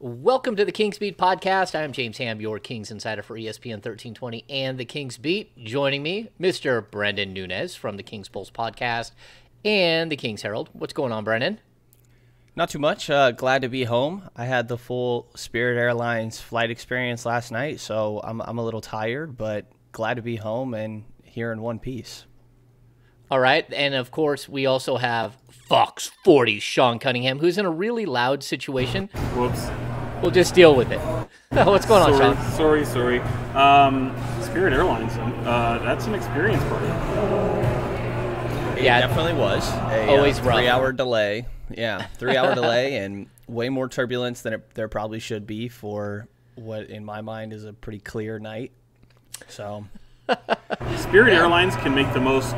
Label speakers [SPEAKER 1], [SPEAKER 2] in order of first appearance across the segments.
[SPEAKER 1] Welcome to the Kings Beat podcast. I am James Ham, your Kings insider for ESPN 1320 and the Kings Beat. Joining me, Mr. Brenden Nunes from the Kings Pulse podcast and the Kings Herald. What's going on, Brenden?
[SPEAKER 2] Not too much. Glad to be home. I had the full Spirit Airlines flight experience last night, so I'm a little tired, but glad to be home and here in one piece.
[SPEAKER 1] All right, and of course, we also have Fox 40 Sean Cunningham, who's in a really loud situation.
[SPEAKER 3] Whoops.
[SPEAKER 1] We'll just deal with it. What's going on, Sean?
[SPEAKER 3] Sorry. Spirit Airlines, that's an experience party.
[SPEAKER 2] It definitely was.
[SPEAKER 1] Always rough.
[SPEAKER 2] 3-hour delay. Yeah, 3-hour delay and way more turbulence than there probably should be for what, in my mind, is a pretty clear night. So...
[SPEAKER 3] Spirit Airlines can make the most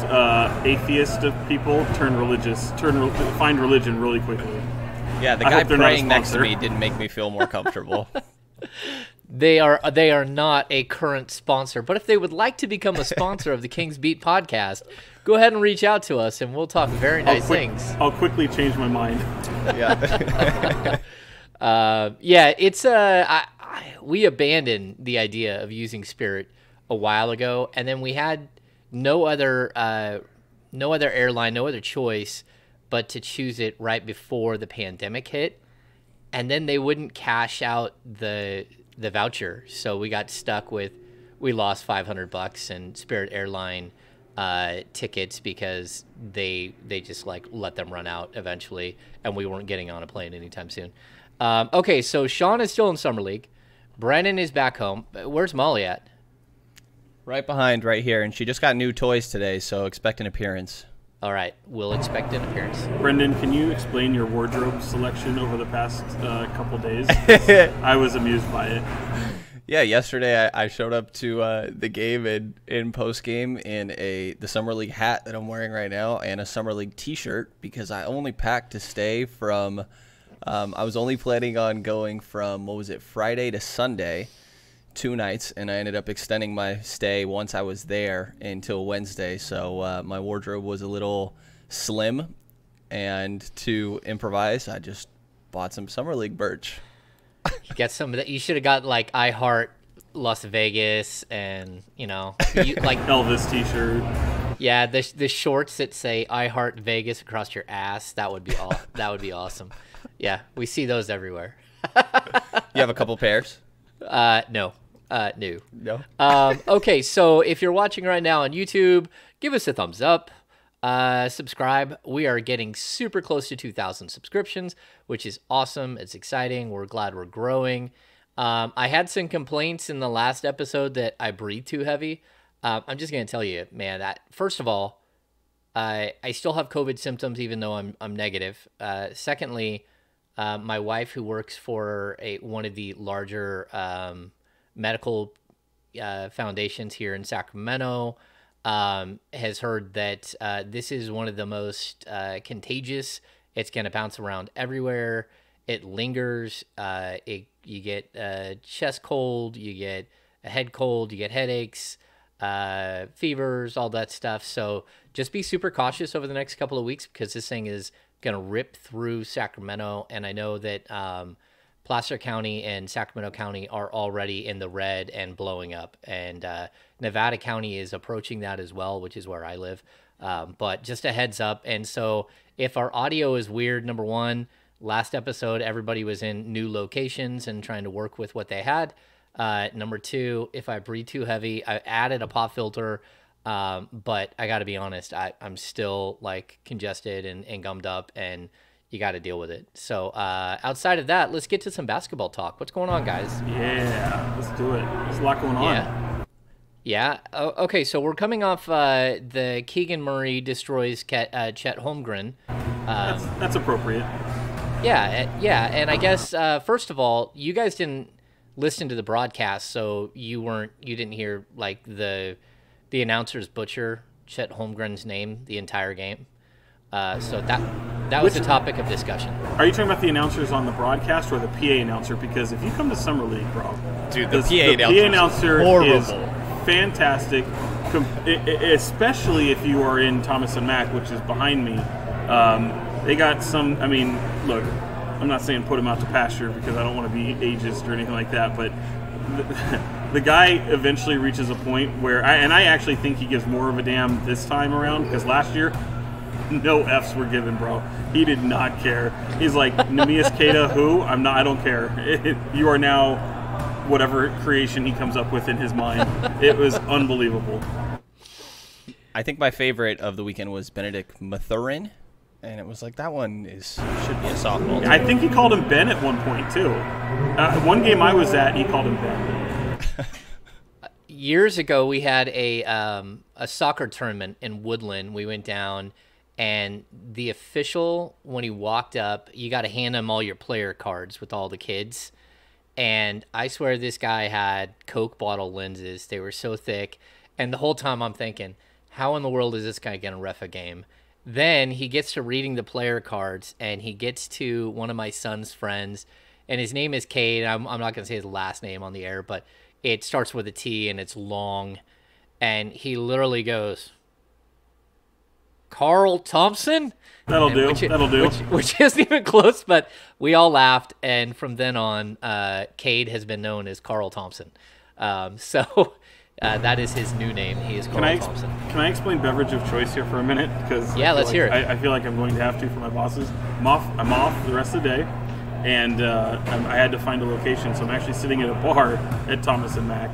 [SPEAKER 3] atheist of people find religion really quickly.
[SPEAKER 2] Yeah, the guy praying next to me didn't make me feel more comfortable.
[SPEAKER 1] They are not a current sponsor, but if they would like to become a sponsor of the Kings Beat podcast, go ahead and reach out to us, and we'll talk very nice things.
[SPEAKER 3] I'll quickly change my mind.
[SPEAKER 1] Yeah. We abandoned the idea of using Spirit a while ago, and then we had no other airline, no other choice but to choose it right before the pandemic hit, and then they wouldn't cash out the voucher, so we got stuck with, we lost $500 in Spirit Airline tickets because they just like let them run out eventually, and we weren't getting on a plane anytime soon. Okay, so Sean is still in Summer League. Brenden is back home. Where's Molly at?
[SPEAKER 2] Right behind, right here, and she just got new toys today, so expect an appearance.
[SPEAKER 1] All right, we'll expect an appearance.
[SPEAKER 3] Brenden, can you explain your wardrobe selection over the past couple days? I was amused by it.
[SPEAKER 2] Yeah, yesterday I showed up to the game in post-game in the Summer League hat that I'm wearing right now and a Summer League t-shirt because I only packed to stay from I was only planning on going from, Friday to Sunday, 2 nights, and I ended up extending my stay once I was there until Wednesday, so my wardrobe was a little slim, and to improvise, I just bought some Summer League merch.
[SPEAKER 1] Get some of that. You should have got like I Heart Las Vegas and, like
[SPEAKER 3] Elvis t-shirt.
[SPEAKER 1] Yeah, the shorts that say I Heart Vegas across your ass, that would be awesome. Yeah, we see those everywhere.
[SPEAKER 2] You have a couple pairs?
[SPEAKER 1] No.
[SPEAKER 2] No.
[SPEAKER 1] Okay, so if you're watching right now on YouTube, give us a thumbs up. Subscribe. We are getting super close to 2,000 subscriptions, which is awesome. It's exciting. We're glad we're growing. I had some complaints in the last episode that I breathe too heavy. I'm just gonna tell you, man. That first of all, I still have COVID symptoms, even though I'm negative. Secondly, my wife, who works for one of the larger medical foundations here in Sacramento, has heard that this is one of the most contagious. It's going to bounce around everywhere. It lingers. You get a chest cold, you get a head cold, you get headaches, fevers, all that stuff. So just be super cautious over the next couple of weeks because this thing is going to rip through Sacramento. And I know that Placer County and Sacramento County are already in the red and blowing up. And Nevada County is approaching that as well, which is where I live. But just a heads up. And so if our audio is weird, number one, last episode, everybody was in new locations and trying to work with what they had. Number two, if I breathe too heavy, I added a pop filter. But I got to be honest, I'm still like congested and gummed up, and you got to deal with it. So outside of that, let's get to some basketball talk. What's going on, guys?
[SPEAKER 3] Yeah, let's do it. There's a lot going on.
[SPEAKER 1] Yeah. Okay, so we're coming off the Keegan Murray destroys Chet Holmgren.
[SPEAKER 3] That's appropriate.
[SPEAKER 1] Yeah, and I guess first of all, you guys didn't listen to the broadcast, so you didn't hear like the announcers butcher Chet Holmgren's name the entire game. So that was a topic of discussion.
[SPEAKER 3] Are you talking about the announcers on the broadcast or the PA announcer? Because if you come to Summer League, bro,
[SPEAKER 2] dude,
[SPEAKER 3] the PA announcer is fantastic, especially if you are in Thomas and Mack, which is behind me. They got some. I mean, look, I'm not saying put him out to pasture because I don't want to be ageist or anything like that, but the guy eventually reaches a point where, I actually think he gives more of a damn this time around, because last year, no F's were given, bro. He did not care. He's like, Neemias Queta, who? I don't care. You are now whatever creation he comes up with in his mind. It was unbelievable.
[SPEAKER 2] I think my favorite of the weekend was Benedict Mathurin, and it was like, that one should be a softball team.
[SPEAKER 3] I think he called him Ben at one point, too. One game I was at, he called him Ben.
[SPEAKER 1] Years ago, we had a soccer tournament in Woodland. We went down, and the official, when he walked up, you got to hand him all your player cards with all the kids. And I swear this guy had Coke bottle lenses. They were so thick. And the whole time I'm thinking, how in the world is this guy going to ref a game? Then he gets to reading the player cards, and he gets to one of my son's friends, and his name is Cade. I'm not going to say his last name on the air, but it starts with a T, and it's long. And he literally goes, Carl Thompson?
[SPEAKER 3] That'll do.
[SPEAKER 1] Which isn't even close, but we all laughed, and from then on, Cade has been known as Carl Thompson. So that is his new name. He is Carl Thompson.
[SPEAKER 3] Can I explain beverage of choice here for a minute?
[SPEAKER 1] Yeah, let's hear it.
[SPEAKER 3] I feel like I'm going to have to for my bosses. I'm off the rest of the day, and I had to find a location, so I'm actually sitting at a bar at Thomas and Mack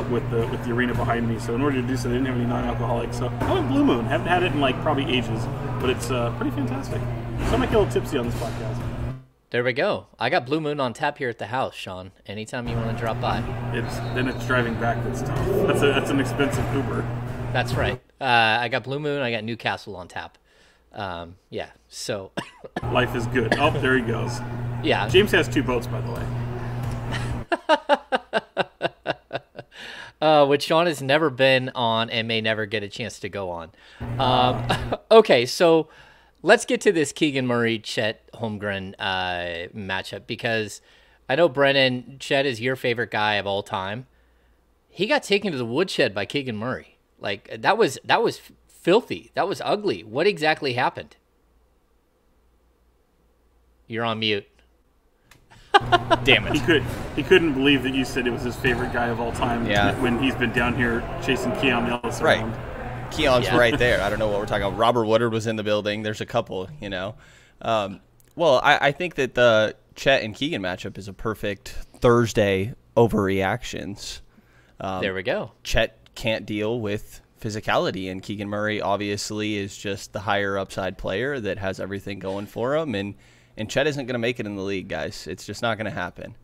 [SPEAKER 3] with the arena behind me. So in order to do so, they didn't have any non-alcoholic. So I went Blue Moon. Haven't had it in like probably ages, but it's pretty fantastic. So I might get a little tipsy on this podcast.
[SPEAKER 1] There we go. I got Blue Moon on tap here at the house, Sean. Anytime you want to drop by.
[SPEAKER 3] It's driving back that's tough. That's an expensive Uber.
[SPEAKER 1] That's right. I got Blue Moon. I got Newcastle on tap. Yeah. So
[SPEAKER 3] life is good. Oh, there he goes.
[SPEAKER 1] Yeah.
[SPEAKER 3] James has 2 boats, by the way.
[SPEAKER 1] Which Sean has never been on and may never get a chance to go on. Okay, so let's get to this Keegan Murray, Chet Holmgren matchup, because I know, Brennan, Chet is your favorite guy of all time. He got taken to the woodshed by Keegan Murray. Like, that was filthy. That was ugly. What exactly happened? You're on mute.
[SPEAKER 2] Damn it.
[SPEAKER 3] He couldn't believe that you said it was his favorite guy of all time.
[SPEAKER 2] Yeah.
[SPEAKER 3] When he's been down here chasing Keon Ellis around.
[SPEAKER 2] Right. Keon's right there. I don't know what we're talking about. Robert Woodard was in the building. There's a couple, you know. Well, I think that the Chet and Keegan matchup is a perfect Thursday overreactions.
[SPEAKER 1] There we go.
[SPEAKER 2] Chet can't deal with physicality, and Keegan Murray obviously is just the higher upside player that has everything going for him, and Chet isn't going to make it in the league, guys. It's just not going to happen.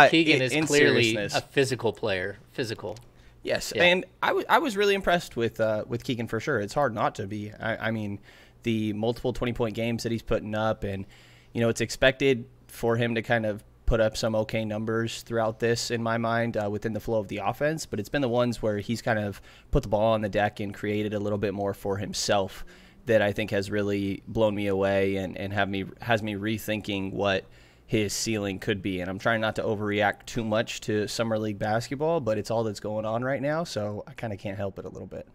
[SPEAKER 1] Keegan is clearly a physical player. Physical.
[SPEAKER 2] Yes, yeah. And I was really impressed with Keegan for sure. It's hard not to be. I mean, the multiple 20-point games that he's putting up, and it's expected for him to kind of put up some okay numbers throughout this, in my mind, within the flow of the offense. But it's been the ones where he's kind of put the ball on the deck and created a little bit more for himself that I think has really blown me away and has me rethinking what his ceiling could be. And I'm trying not to overreact too much to Summer League basketball, but it's all that's going on right now, so I kind of can't help it a little bit.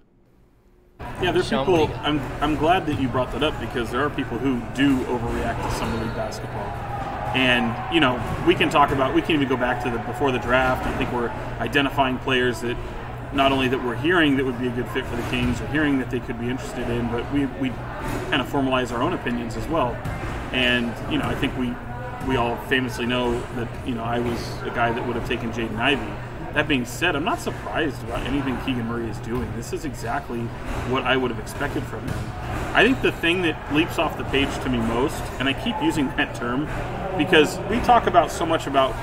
[SPEAKER 3] Yeah, there's people. I'm glad that you brought that up, because there are people who do overreact to Summer League basketball. And, we can even go back to before the draft. I think we're identifying players that not only that we're hearing that would be a good fit for the Kings, or hearing that they could be interested in, but we kind of formalize our own opinions as well. And, I think we all famously know that, I was a guy that would have taken Jaden Ivey. That being said, I'm not surprised about anything Keegan Murray is doing. This is exactly what I would have expected from him. I think the thing that leaps off the page to me most, and I keep using that term, because we talk about so much about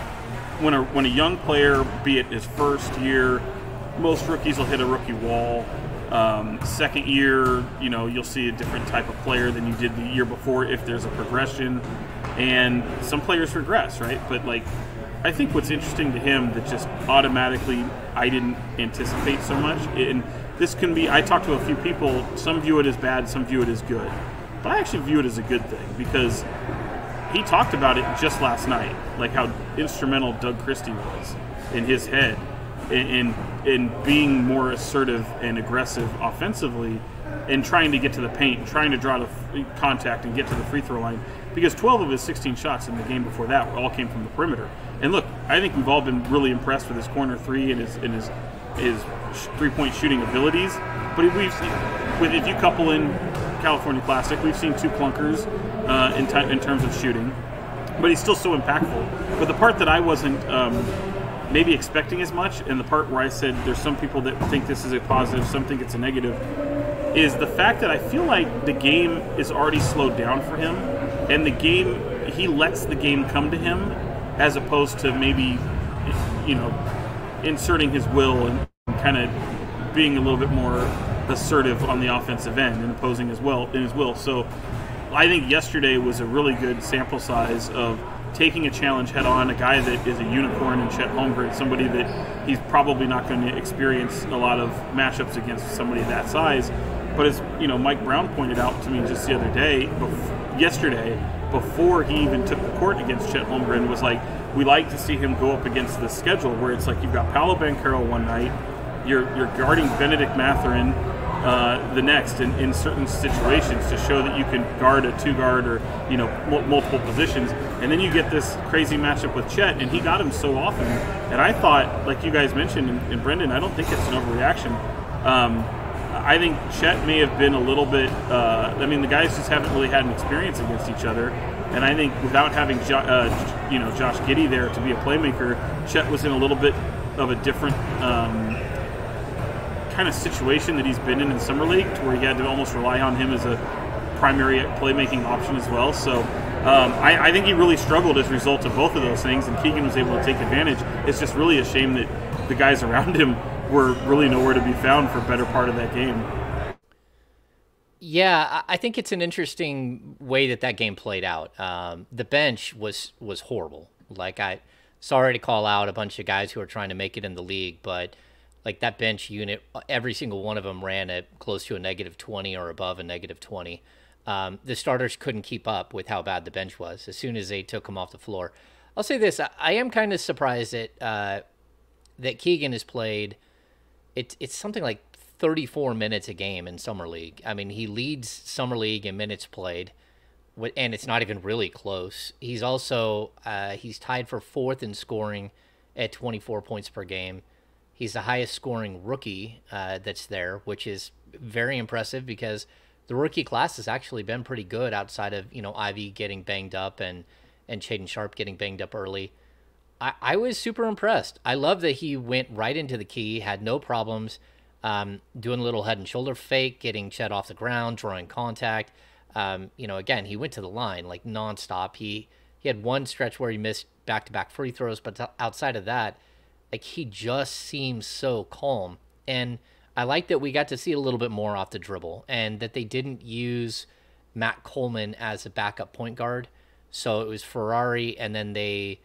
[SPEAKER 3] when a young player, be it his first year, most rookies will hit a rookie wall. Second year, you'll see a different type of player than you did the year before if there's a progression. And some players regress, right? But, I think what's interesting to him that just automatically I didn't anticipate so much, and this can be, I talked to a few people, some view it as bad, some view it as good. But I actually view it as a good thing, because he talked about it just last night, like how instrumental Doug Christie was in his head in being more assertive and aggressive offensively, and trying to get to the paint, trying to draw the contact and get to the free throw line. because 12 of his 16 shots in the game before that all came from the perimeter. And look, I think we've all been really impressed with his corner three and his three-point shooting abilities. But if you couple in California Classic, we've seen two clunkers in terms of shooting, but he's still so impactful. But the part that I wasn't maybe expecting as much, and the part where I said there's some people that think this is a positive, some think it's a negative, is the fact that I feel like the game is already slowed down for him, and he lets the game come to him, as opposed to maybe, inserting his will and kind of being a little bit more assertive on the offensive end and imposing his will. So I think yesterday was a really good sample size of taking a challenge head on, a guy that is a unicorn in Chet Holmgren, somebody that he's probably not going to experience a lot of matchups against somebody that size. But as Mike Brown pointed out to me just the other day, yesterday, before he even took the court against Chet Holmgren, was like, we like to see him go up against the schedule where it's like you've got Paolo Banchero one night, you're guarding Benedict Mathurin the next in certain situations to show that you can guard a two-guard or multiple positions, and then you get this crazy matchup with Chet, and he got him so often. And I thought, like you guys mentioned, and Brenden, I don't think it's an overreaction. I think Chet may have been a little bit. The guys just haven't really had an experience against each other, and I think without having Josh Giddey there to be a playmaker, Chet was in a little bit of a different kind of situation that he's been in Summer League, to where he had to almost rely on him as a primary playmaking option as well. So I think he really struggled as a result of both of those things, and Keegan was able to take advantage. It's just really a shame that the guys around him were really nowhere to be found for a better part of that game.
[SPEAKER 1] Yeah, I think it's an interesting way that game played out. The bench was horrible. Sorry to call out a bunch of guys who are trying to make it in the league, but that bench unit, every single one of them ran at close to a -20 or above a -20. The starters couldn't keep up with how bad the bench was as soon as they took them off the floor. I'll say this, I am kind of surprised that Keegan has played, it's something like 34 minutes a game in Summer League. I mean, he leads Summer League in minutes played, and it's not even really close. He's also, he's tied for 4th in scoring at 24 points per game. He's the highest scoring rookie that's there, which is very impressive because the rookie class has actually been pretty good outside of, Ivy getting banged up and Shaedon Sharpe getting banged up early. I was super impressed. I love that he went right into the key, had no problems doing a little head and shoulder fake, getting Chet off the ground, drawing contact. Again, he went to the line nonstop. He had one stretch where he missed back-to-back free throws, but outside of that, he just seems so calm. And I like that we got to see a little bit more off the dribble, and that they didn't use Matt Coleman as a backup point guard. So it was Ferrari, and then they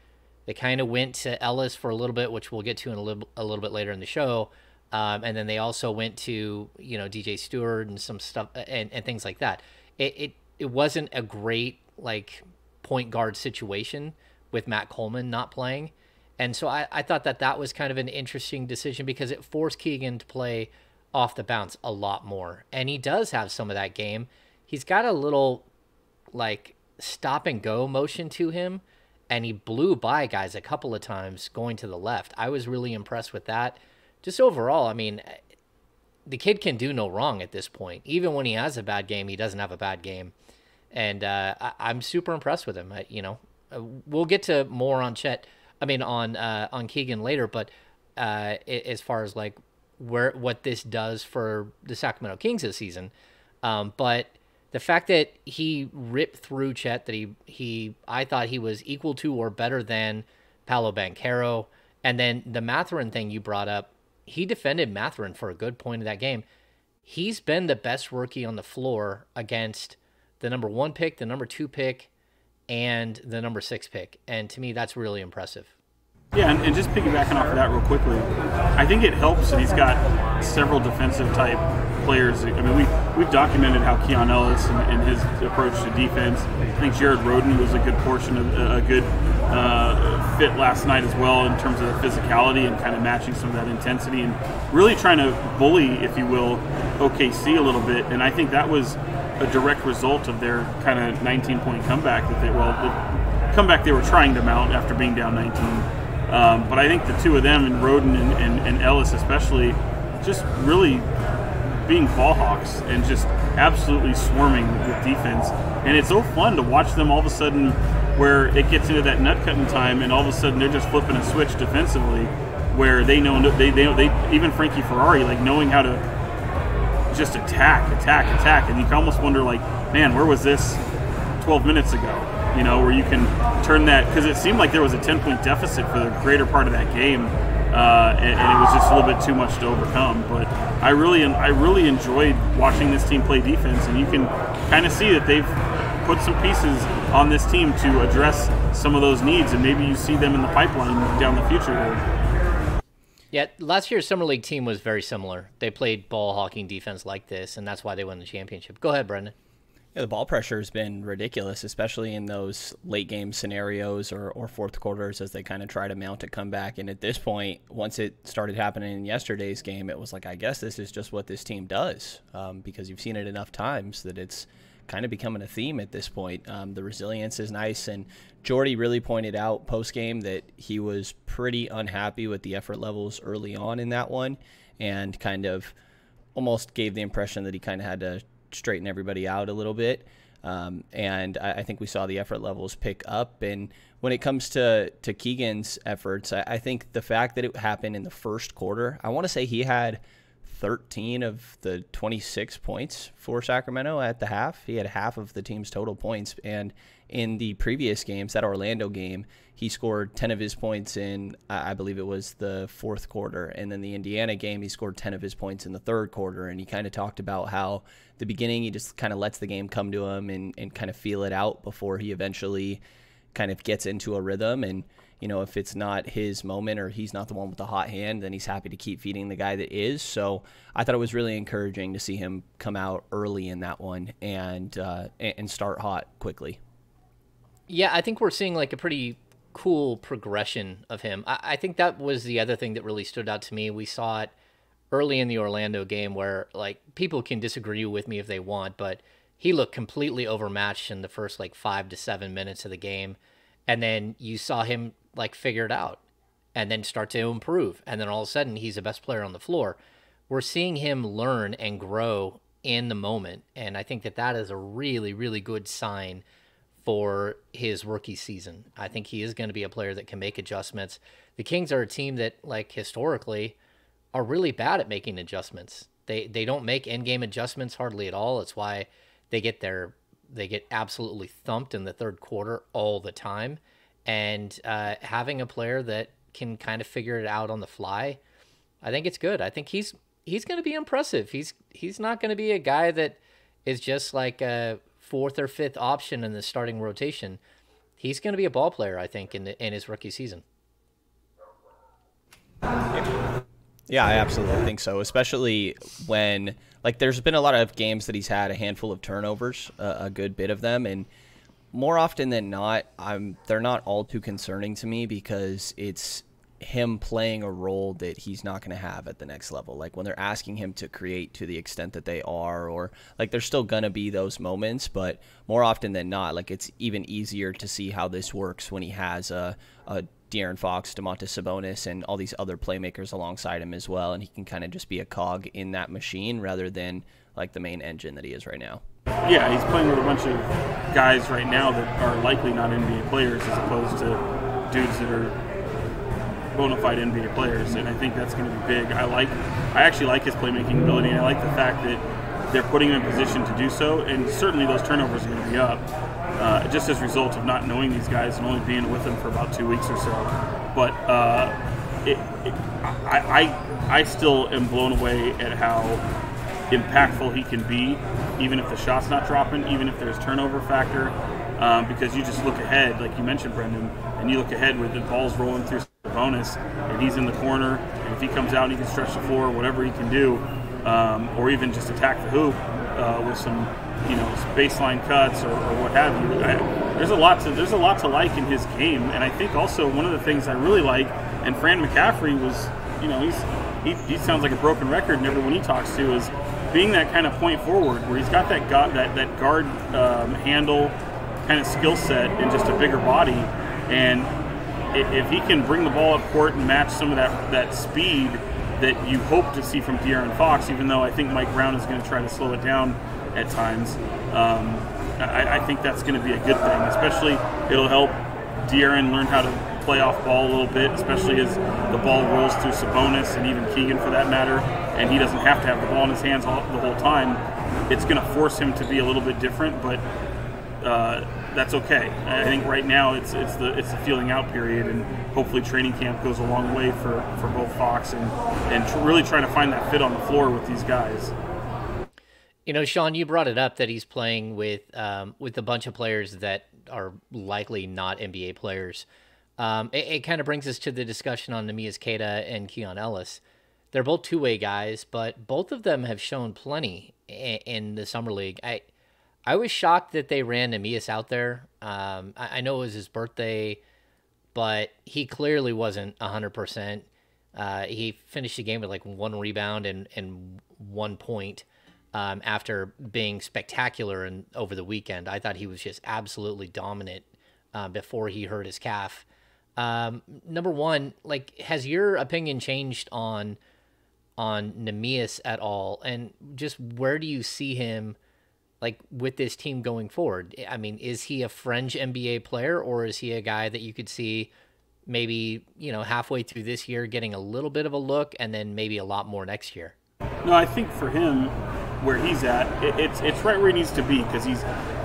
[SPEAKER 1] kind of went to Ellis for a little bit, which we'll get to in a little bit later in the show. And then they also went to, DJ Stewart and some stuff and things like that. It wasn't a great point guard situation with Matt Coleman not playing. And so I thought that was kind of an interesting decision because it forced Keegan to play off the bounce a lot more. And he does have some of that game. He's got a little stop and go motion to him, and he blew by guys a couple of times going to the left. I was really impressed with that. Just overall, I mean, the kid can do no wrong at this point. Even when he has a bad game, he doesn't have a bad game. And I'm super impressed with him. We'll get to more on Chet. On Keegan later, but as far as what this does for the Sacramento Kings this season, but the fact that he ripped through Chet, that I thought he was equal to or better than Paolo Banchero, and then the Mathurin thing you brought up, he defended Mathurin for a good point of that game. He's been the best rookie on the floor against the number 1 pick, the number 2 pick, and the number 6 pick. And to me, that's really impressive.
[SPEAKER 3] Yeah, and just piggybacking off of that real quickly, I think it helps that he's got several defensive type players. I mean, we've documented how Keon Ellis and his approach to defense. I think Jared Rhoden was a good portion of a good fit last night as well in terms of the physicality and kind of matching some of that intensity and really trying to bully, if you will, OKC a little bit. And I think that was a direct result of their kind of 19-point comeback the comeback they were trying to mount after being down 19. But I think the two of them, and Roden and Ellis especially, just really being ball hawks and just absolutely swarming with defense. And it's so fun to watch them all of a sudden where it gets into that nut-cutting time and all of a sudden they're just flipping a switch defensively where they know they even Frankie Ferrari, like, knowing how to just attack, and you can almost wonder, like, man, where was this 12 minutes ago? You know, where you can turn that, because it seemed like there was a 10-point deficit for the greater part of that game, and it was just a little bit too much to overcome. But I really enjoyed watching this team play defense, and you can kind of see that they've put some pieces on this team to address some of those needs, and maybe you see them in the pipeline down the future here.
[SPEAKER 1] Yeah, last year's Summer League team was very similar. They played ball hawking defense like this, and that's why they won the championship. Go ahead, Brenden.
[SPEAKER 2] Yeah, the ball pressure has been ridiculous, especially in those late game scenarios or fourth quarters as they kind of try to mount a comeback. And at this point, once it started happening in yesterday's game, it was like, I guess this is just what this team does, because you've seen it enough times that it's kind of becoming a theme at this point. The resilience is nice, and Jordy really pointed out post-game that he was pretty unhappy with the effort levels early on in that one, and kind of almost gave the impression that he kind of had to straighten everybody out a little bit. And I think we saw the effort levels pick up. And when it comes to Keegan's efforts, I think the fact that it happened in the first quarter, I want to say he had 13 of the 26 points for Sacramento at the half. He had half of the team's total points. And in the previous games, that Orlando game, he scored 10 of his points in, I believe it was the fourth quarter. And then the Indiana game, he scored 10 of his points in the third quarter. And he kind of talked about how the beginning, he just kind of lets the game come to him and kind of feel it out before he eventually kind of gets into a rhythm. And, you know, if it's not his moment or he's not the one with the hot hand, then he's happy to keep feeding the guy that is. So I thought it was really encouraging to see him come out early in that one and start hot quickly.
[SPEAKER 1] Yeah, I think we're seeing like a pretty cool progression of him. I think that was the other thing that really stood out to me. We saw it early in the Orlando game where, like, people can disagree with me if they want, but he looked completely overmatched in the first like 5 to 7 minutes of the game. And then you saw him like figure it out and then start to improve. And then all of a sudden he's the best player on the floor. We're seeing him learn and grow in the moment. And I think that that is a really, really good sign for his rookie season. I think he is going to be a player that can make adjustments. The Kings are a team that, like, historically are really bad at making adjustments. They don't make end-game adjustments hardly at all. It's why they get absolutely thumped in the third quarter all the time. And having a player that can kind of figure it out on the fly, I think it's good. I think he's going to be impressive. He's not going to be a guy that is just like a fourth or fifth option in the starting rotation. He's going to be a ball player, I think, in his rookie season.
[SPEAKER 2] Yeah, I absolutely think so, especially when, like, there's been a lot of games that he's had a handful of turnovers, a good bit of them, and more often than not, they're not all too concerning to me because it's him playing a role that he's not going to have at the next level. Like when they're asking him to create to the extent that they are, or like there's still going to be those moments, but more often than not, like it's even easier to see how this works when he has a De'Aaron Fox, Domantas Sabonis, and all these other playmakers alongside him as well. And he can kind of just be a cog in that machine rather than like the main engine that he is right now.
[SPEAKER 3] Yeah, he's playing with a bunch of guys right now that are likely not NBA players as opposed to dudes that are bona fide NBA players, and I think that's going to be big. I actually like his playmaking ability, and I like the fact that they're putting him in position to do so, and certainly those turnovers are going to be up, just as a result of not knowing these guys and only being with them for about 2 weeks or so. But I still am blown away at how impactful he can be, even if the shot's not dropping, even if there's turnover factor, because you just look ahead, like you mentioned, Brenden, and you look ahead with the ball's rolling through Sabonis, and he's in the corner, and if he comes out and he can stretch the floor, whatever he can do, or even just attack the hoop with some, baseline cuts or what have you. There's a lot to like in his game, and I think also one of the things I really like, and Fran McCaffrey was, he sounds like a broken record, and everyone he talks to is being that kind of point forward where he's got that guard handle kind of skill set and just a bigger body, and if he can bring the ball up court and match some of that speed that you hope to see from De'Aaron Fox, even though I think Mike Brown is going to try to slow it down at times, I think that's going to be a good thing. Especially, it'll help De'Aaron learn how to play off ball a little bit, especially as the ball rolls through Sabonis and even Keegan for that matter, and he doesn't have to have the ball in his hands the whole time. It's going to force him to be a little bit different, but that's okay. I think right now it's the feeling out period, and hopefully training camp goes a long way for both Fox and really trying to find that fit on the floor with these guys.
[SPEAKER 1] You know, Sean, you brought it up that he's playing with a bunch of players that are likely not NBA players. It kind of brings us to the discussion on Neemias Queta and Keon Ellis. They're both two-way guys, but both of them have shown plenty in the summer league. I was shocked that they ran Neemias out there. I know it was his birthday, but he clearly wasn't 100%. He finished the game with like 1 rebound and 1 point after being spectacular over the weekend. I thought he was just absolutely dominant before he hurt his calf. Number one, like, has your opinion changed on Neemias at all? And just where do you see him, like, with this team going forward? I mean, is he a fringe NBA player, or is he a guy that you could see maybe, you know, halfway through this year getting a little bit of a look and then maybe a lot more next year?
[SPEAKER 3] No, I think for him, where he's at, it's right where he needs to be, because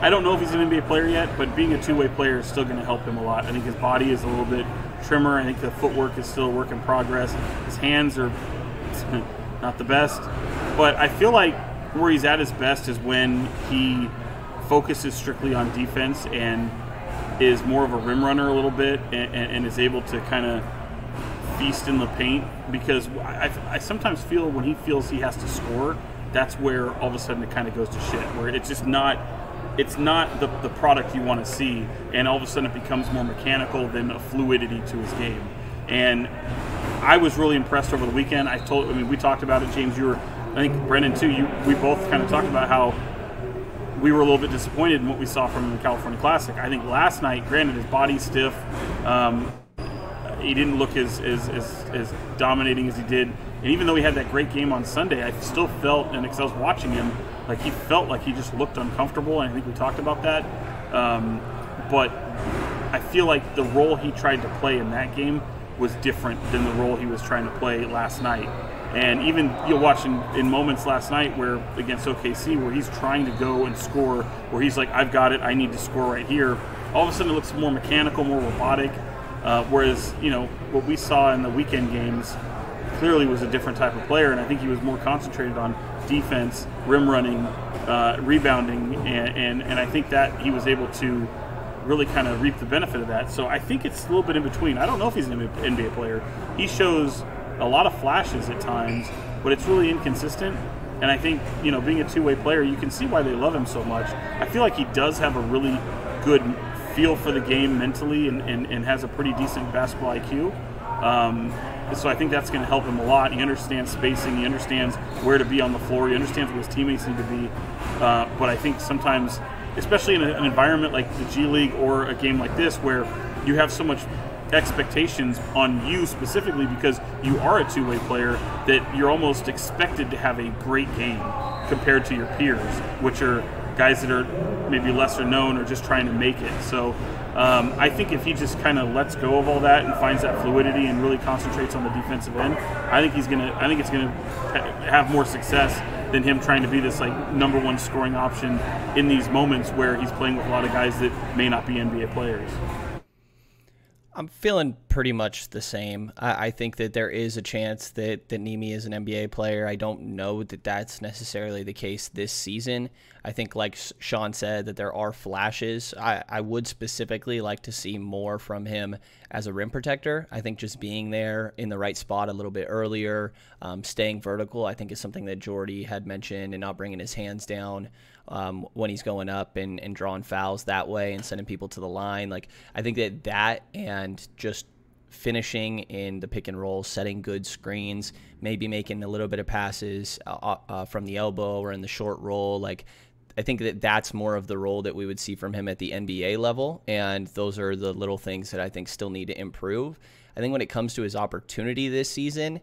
[SPEAKER 3] I don't know if he's an NBA player yet, but being a two-way player is still going to help him a lot. I think his body is a little bit trimmer. I think the footwork is still a work in progress. His hands are not the best, but I feel like where he's at his best is when he focuses strictly on defense and is more of a rim runner a little bit and is able to kind of feast in the paint, because I sometimes feel when he feels he has to score, that's where all of a sudden it kind of goes to shit, where it's just not the product you want to see, and all of a sudden it becomes more mechanical than a fluidity to his game. And I was really impressed over the weekend. We talked about it, James, you were, I think Brenden too, we both kind of talked about how we were a little bit disappointed in what we saw from him in the California Classic. I think last night, granted, his body's stiff, he didn't look as dominating as he did. And even though he had that great game on Sunday, I still felt, and because I was watching him, like he felt like he just looked uncomfortable, and I think we talked about that. But I feel like the role he tried to play in that game was different than the role he was trying to play last night. And even you'll watch in moments last night where against OKC, where he's trying to go and score, where he's like, I've got it, I need to score right here. All of a sudden it looks more mechanical, more robotic. Whereas, you know, what we saw in the weekend games clearly was a different type of player, and I think he was more concentrated on defense, rim running, rebounding, and I think that he was able to really kind of reap the benefit of that. So I think it's a little bit in between. I don't know if he's an NBA player. He shows a lot of flashes at times, but it's really inconsistent. And I think, you know, being a two-way player, you can see why they love him so much. I feel like he does have a really good feel for the game mentally and has a pretty decent basketball IQ. So I think that's going to help him a lot. He understands spacing. He understands where to be on the floor. He understands where his teammates need to be. But I think sometimes, especially in an environment like the G League or a game like this, where you have so much expectations on you specifically because you are a two-way player, that you're almost expected to have a great game compared to your peers, which are guys that are maybe lesser known or just trying to make it. So I think if he just kind of lets go of all that and finds that fluidity and really concentrates on the defensive end, I think it's gonna have more success than him trying to be this like number one scoring option in these moments where he's playing with a lot of guys that may not be NBA players.
[SPEAKER 2] I'm feeling pretty much the same. I think that there is a chance that Neemi is an NBA player. I don't know that that's necessarily the case this season. I think, like Sean said, that there are flashes. I would specifically like to see more from him as a rim protector. I think just being there in the right spot a little bit earlier, staying vertical, I think is something that Jordy had mentioned, and not bringing his hands down when he's going up and drawing fouls that way and sending people to the line. Like, I think that and just finishing in the pick and roll, setting good screens, maybe making a little bit of passes from the elbow or in the short roll. Like, I think that's more of the role that we would see from him at the NBA level, and those are the little things that I think still need to improve. I think when it comes to his opportunity this season,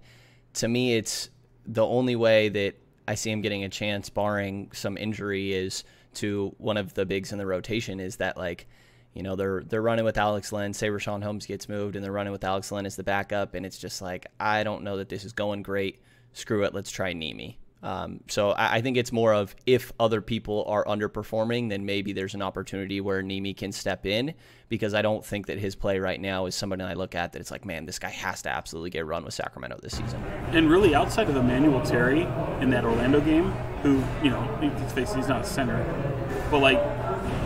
[SPEAKER 2] to me, it's the only way that I see him getting a chance, barring some injury, is to one of the bigs in the rotation. Is that, like, you know, they're running with Alex Len, say Rashawn Holmes gets moved, and they're running with Alex Len as the backup, and it's just like, I don't know that this is going great. Screw it, let's try Nemi. So I think it's more of, if other people are underperforming, then maybe there's an opportunity where Nemi can step in, because I don't think that his play right now is somebody I look at that it's like, man, this guy has to absolutely get run with Sacramento this season.
[SPEAKER 3] And really, outside of Emmanuel Terry in that Orlando game, who, you know, let's face it, he's not a center, but like,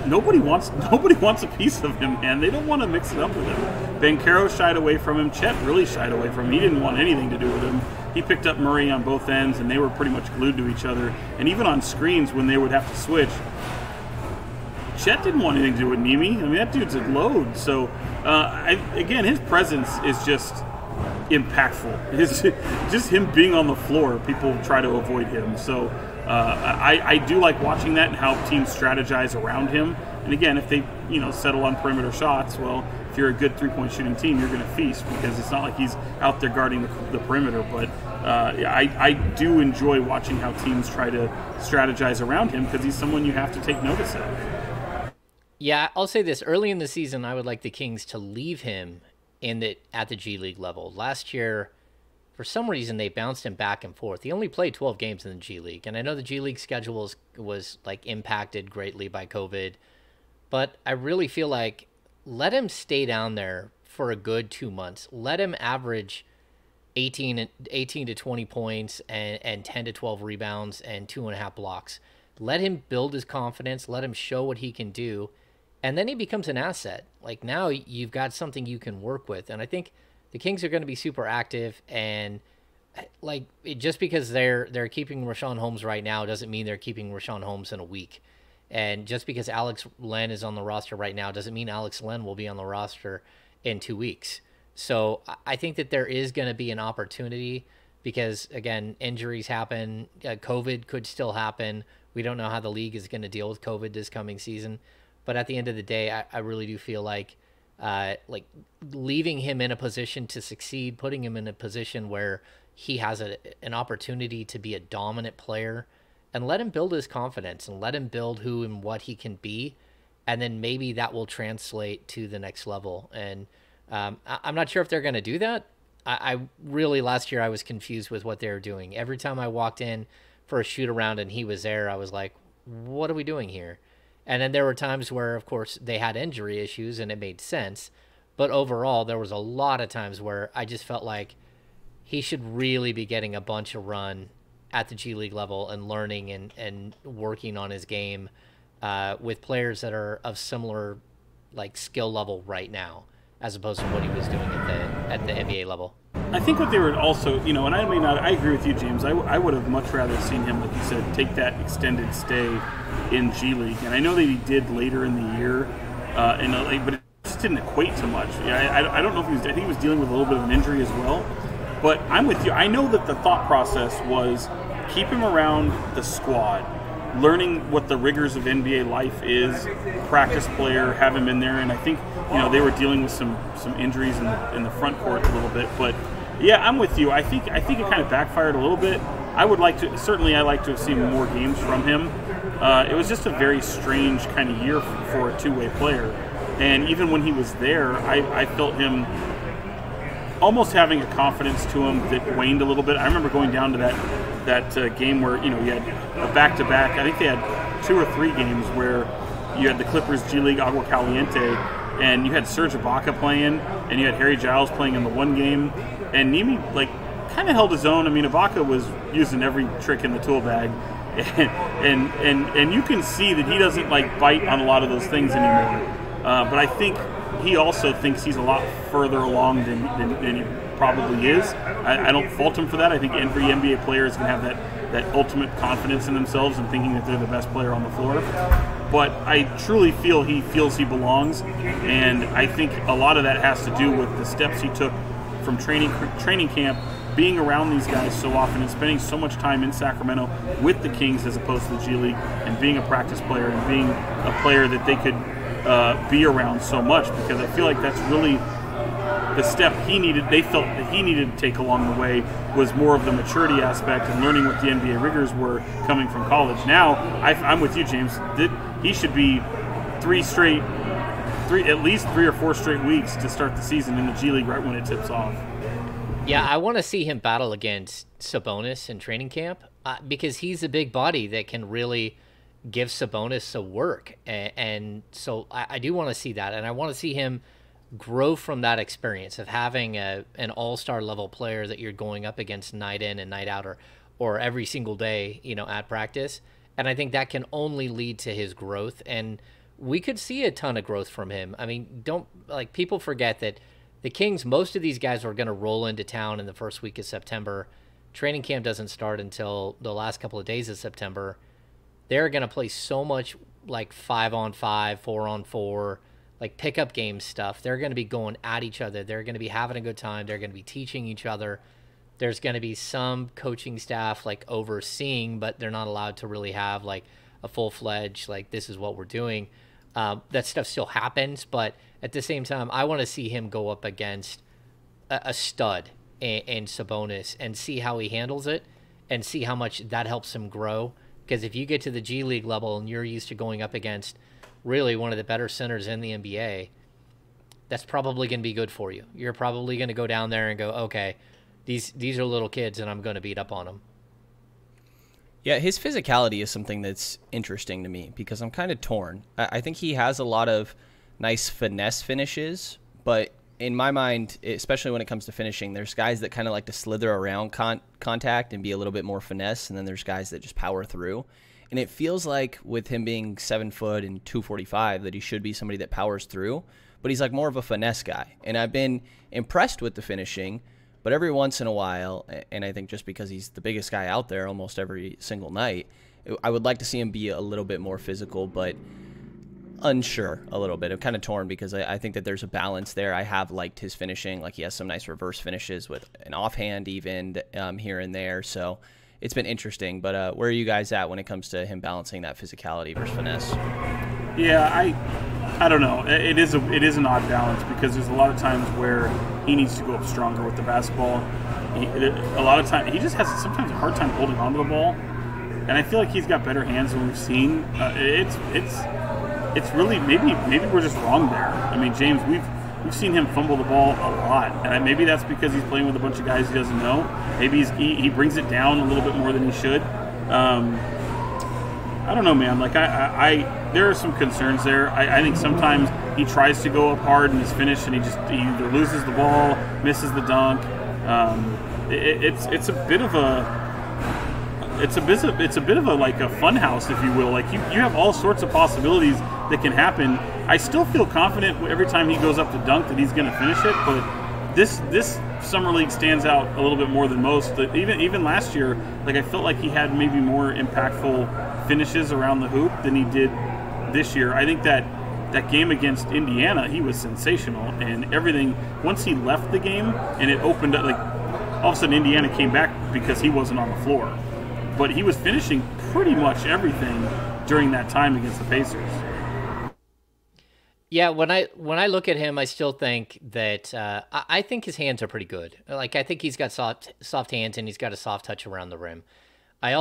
[SPEAKER 3] nobody wants a piece of him, man. They don't want to mix it up with him. Banchero shied away from him. Chet really shied away from him. He didn't want anything to do with him. He picked up Murray on both ends, and they were pretty much glued to each other. And even on screens, when they would have to switch, Chet didn't want anything to do with Nemi. I mean, that dude's a load. So, again, his presence is just impactful. It's just him being on the floor, people try to avoid him. So I do like watching that and how teams strategize around him. And again, if they, you know, settle on perimeter shots, well, if you're a good three-point shooting team, you're going to feast, because it's not like he's out there guarding the perimeter. But I do enjoy watching how teams try to strategize around him, because he's someone you have to take notice of.
[SPEAKER 1] Yeah, I'll say this. Early in the season, I would like the Kings to leave him at the G League level. Last year, for some reason, they bounced him back and forth. He only played 12 games in the G League, and I know the G League schedule was like impacted greatly by COVID, but I really feel like let him stay down there for a good 2 months. Let him average 18 to 20 points and 10 to 12 rebounds and 2.5 blocks. Let him build his confidence. Let him show what he can do. And then he becomes an asset. Like, now you've got something you can work with. And I think the Kings are going to be super active. And like, just because they're keeping Rashawn Holmes right now doesn't mean they're keeping Rashawn Holmes in a week. And just because Alex Len is on the roster right now doesn't mean Alex Len will be on the roster in 2 weeks. So I think that there is going to be an opportunity, because, again, injuries happen. COVID could still happen. We don't know how the league is going to deal with COVID this coming season. But at the end of the day, I really do feel like leaving him in a position to succeed, putting him in a position where he has an opportunity to be a dominant player, and let him build his confidence and let him build who and what he can be. And then maybe that will translate to the next level. And I'm not sure if they're going to do that. I really, last year, I was confused with what they were doing. Every time I walked in for a shoot around and he was there, I was like, what are we doing here? And then there were times where, of course, they had injury issues and it made sense. But overall, there was a lot of times where I just felt like he should really be getting a bunch of run at the G League level and learning and working on his game with players that are of similar like skill level right now, as opposed to what he was doing at the NBA level.
[SPEAKER 3] I think what they were also, you know, and I mean, I agree with you, James. I would have much rather seen him, like you said, take that extended stay in G League. And I know that he did later in the year, but it just didn't equate to much. Yeah, I don't know if I think he was dealing with a little bit of an injury as well. But I'm with you. I know that the thought process was keep him around the squad, learning what the rigors of NBA life is, practice player, have him in there. And I think, you know, they were dealing with some injuries in the front court a little bit. But yeah, I'm with you. I think it kind of backfired a little bit. I like to have seen more games from him. It was just a very strange kind of year for a two-way player. And even when he was there, I felt him almost having a confidence to him that waned a little bit. I remember going down to that game where, you know, you had a back-to-back. I think they had 2 or 3 games where you had the Clippers G League Agua Caliente, and you had Serge Ibaka playing, and you had Harry Giles playing in the one game, and Nemi kind of held his own. I mean, Ibaka was using every trick in the tool bag, and you can see that he doesn't bite on a lot of those things anymore. But I think he also thinks he's a lot further along than he probably is. I don't fault him for that. I think every NBA player is going to have that ultimate confidence in themselves and thinking that they're the best player on the floor. but I truly feel he feels he belongs, and I think a lot of that has to do with the steps he took from training camp, being around these guys so often and spending so much time in Sacramento with the Kings as opposed to the G League, and being a practice player and being a player that they could be around so much, because I feel like that's really the step they felt that he needed to take along the way, was more of the maturity aspect and learning what the NBA rigors were coming from college. Now, I'm with you, James. He should be at least 3 or 4 straight weeks to start the season in the G League right when it tips off.
[SPEAKER 1] Yeah, I want to see him battle against Sabonis in training camp because he's a big body that can really give Sabonis some work. And so I do want to see that, and I want to see him grow from that experience of having an all-star level player that you're going up against night in and night out, or every single day, at practice. And I think that can only lead to his growth, and we could see a ton of growth from him. I mean, people forget that the Kings, most of these guys are going to roll into town in the first week of September. Training camp doesn't start until the last couple of days of September. They're going to play so much 5-on-5, 4-on-4, pickup game stuff. They're going to be going at each other. They're going to be having a good time. They're going to be teaching each other. There's going to be some coaching staff overseeing, but they're not allowed to really have a full-fledged this is what we're doing. That stuff still happens, but at the same time, I want to see him go up against a stud in Sabonis and see how he handles it and see how much that helps him grow. Because if you get to the G League level and you're used to going up against really one of the better centers in the NBA, that's probably going to be good for you. You're probably going to go down there and go, okay, these are little kids and I'm going to beat up on them.
[SPEAKER 2] Yeah, his physicality is something that's interesting to me because I'm kind of torn. I think he has a lot of nice finesse finishes, but in my mind, especially when it comes to finishing, there's guys that kind of like to slither around contact and be a little bit more finesse, and then there's guys that just power through. And it feels like with him being 7 foot and 245 that he should be somebody that powers through, but he's more of a finesse guy. And I've been impressed with the finishing, but every once in a while, and I think just because he's the biggest guy out there almost every single night, I would like to see him be a little bit more physical, but unsure a little bit. I'm kind of torn because I think that there's a balance there. I have liked his finishing. He has some nice reverse finishes with an offhand even here and there. So it's been interesting. But where are you guys at when it comes to him balancing that physicality versus finesse?
[SPEAKER 3] Yeah, I don't know. It is an odd balance because there's a lot of times where he needs to go up stronger with the basketball. A lot of time he just has sometimes a hard time holding onto the ball, and I feel like he's got better hands than we've seen. It's really maybe we're just wrong there. I mean, James, we've seen him fumble the ball a lot, and maybe that's because he's playing with a bunch of guys he doesn't know. Maybe he brings it down a little bit more than he should. I don't know, man. There are some concerns there. I think sometimes he tries to go up hard in his finish, and he either loses the ball, misses the dunk. It's a bit of a fun house, if you will. You have all sorts of possibilities that can happen. I still feel confident every time he goes up to dunk that he's going to finish it, but this summer league stands out a little bit more than most. Even last year, I felt like he had maybe more impactful finishes around the hoop than he did this year. I think that game against Indiana, he was sensational, and everything. Once he left the game and it opened up, all of a sudden Indiana came back because he wasn't on the floor. But he was finishing pretty much everything during that time against the Pacers.
[SPEAKER 1] Yeah, when I look at him, I still think that I think his hands are pretty good. I think he's got soft hands and he's got a soft touch around the rim. I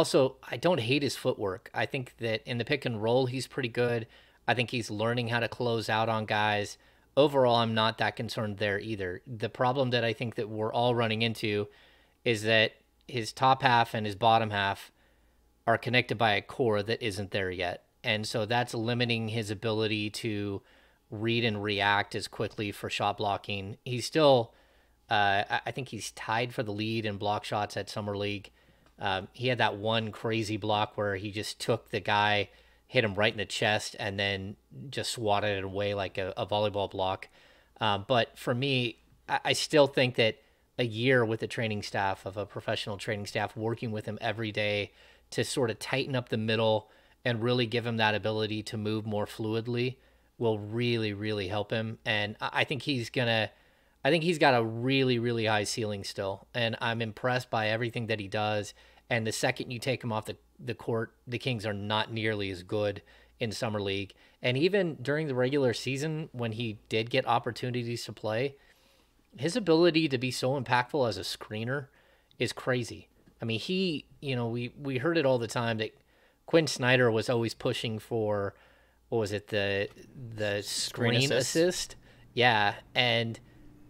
[SPEAKER 1] don't hate his footwork. I think that in the pick and roll, he's pretty good. I think he's learning how to close out on guys. Overall, I'm not that concerned there either. The problem that I think that we're all running into is that his top half and his bottom half are connected by a core that isn't there yet. And so that's limiting his ability to read and react as quickly for shot blocking. He's still, I think he's tied for the lead in block shots at Summer League. He had that one crazy block where he just took the guy, hit him right in the chest, and then just swatted it away like a volleyball block. But for me, I still think that a year with a training staff, of a professional training staff, working with him every day to sort of tighten up the middle and really give him that ability to move more fluidly will really, really help him. And I think he's got a really, really high ceiling still. And I'm impressed by everything that he does. And the second you take him off the court, the Kings are not nearly as good in Summer League. And even during the regular season, when he did get opportunities to play, his ability to be so impactful as a screener is crazy. I mean, we heard it all the time that Quinn Snyder was always pushing for, what was it, the screen assist? Yeah, and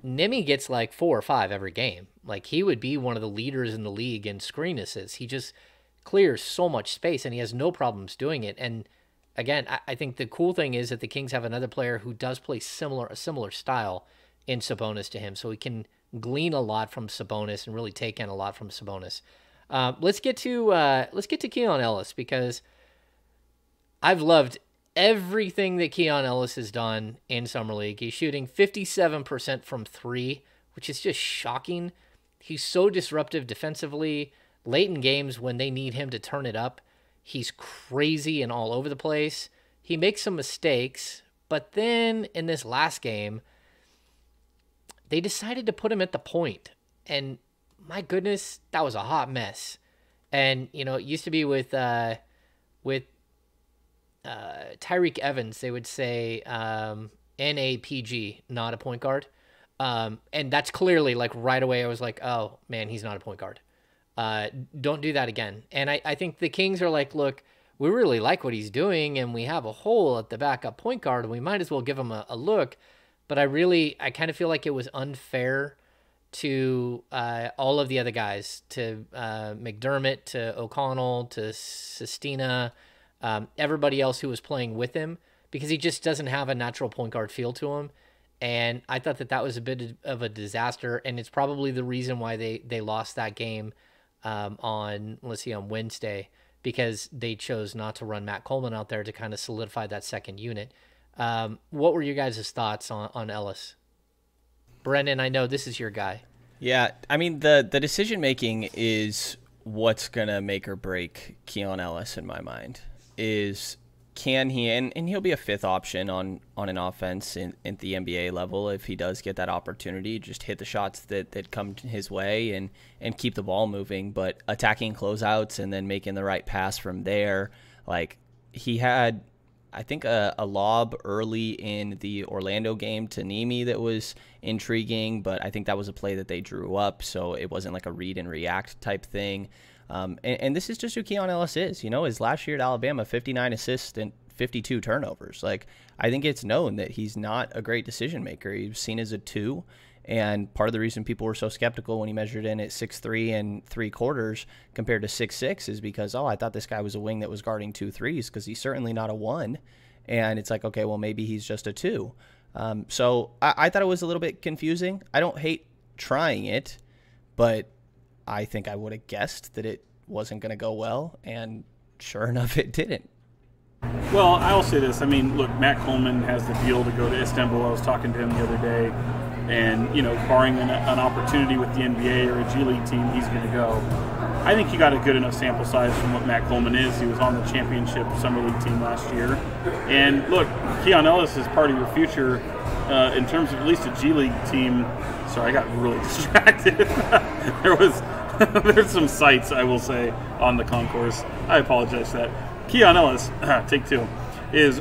[SPEAKER 1] Nimi gets like 4 or 5 every game. Like, he would be one of the leaders in the league in screen assists. He just clears so much space, and he has no problems doing it. And again, I think the cool thing is that the Kings have another player who does play a similar style in Sabonis to him, so he can glean a lot from Sabonis and really take in a lot from Sabonis. Let's get to Keon Ellis, because I've loved everything that Keon Ellis has done in Summer League. He's shooting 57% from 3, which is just shocking. He's so disruptive defensively. Late in games when they need him to turn it up, he's crazy and all over the place. He makes some mistakes, but then in this last game, they decided to put him at the point. And my goodness, that was a hot mess. And, it used to be with Tyreek Evans, they would say NAPG, not a point guard. And that's clearly, like, right away I was like, oh, man, he's not a point guard. Don't do that again. And I think the Kings are like, look, we really like what he's doing, and we have a hole at the backup point guard, and we might as well give him a look. But I kind of feel like it was unfair to all of the other guys, to McDermott, to O'Connell, to Sestina, everybody else who was playing with him, because he just doesn't have a natural point guard feel to him. And I thought that was a bit of a disaster, and it's probably the reason why they lost that game on Wednesday, because they chose not to run Matt Coleman out there to kind of solidify that second unit. What were your guys' thoughts on Ellis? Brenden, I know this is your guy.
[SPEAKER 2] Yeah, I mean, the decision-making is what's going to make or break Keon Ellis in my mind. Can he, and he'll be a fifth option on an offense at the NBA level if he does get that opportunity, just hit the shots that come his way and keep the ball moving. But attacking closeouts and then making the right pass from there, like he had, I think, a lob early in the Orlando game to Nemi that was intriguing, but I think that was a play that they drew up, so it wasn't like a read and react type thing. And this is just who Keon Ellis is. His last year at Alabama, 59 assists and 52 turnovers. Like, I think it's known that he's not a great decision maker. He's seen as a 2, and part of the reason people were so skeptical when he measured in at 6'3" and 3/4 compared to 6'6" is because, I thought this guy was a wing that was guarding 2 threes, because he's certainly not a 1. And it's like, okay, well, maybe he's just a 2. So I thought it was a little bit confusing. I don't hate trying it, but I think I would have guessed that it wasn't going to go well, and sure enough, it didn't.
[SPEAKER 3] Well, I'll say this. I mean, look, Matt Coleman has the deal to go to Istanbul. I was talking to him the other day, and, barring an opportunity with the NBA or a G League team, he's going to go. I think he got a good enough sample size from what Matt Coleman is. He was on the championship Summer League team last year. And, look, Keon Ellis is part of your future in terms of at least a G League team. Sorry, I got really distracted. There's some sights, I will say, on the concourse. I apologize for that. Keon Ellis, take 2, is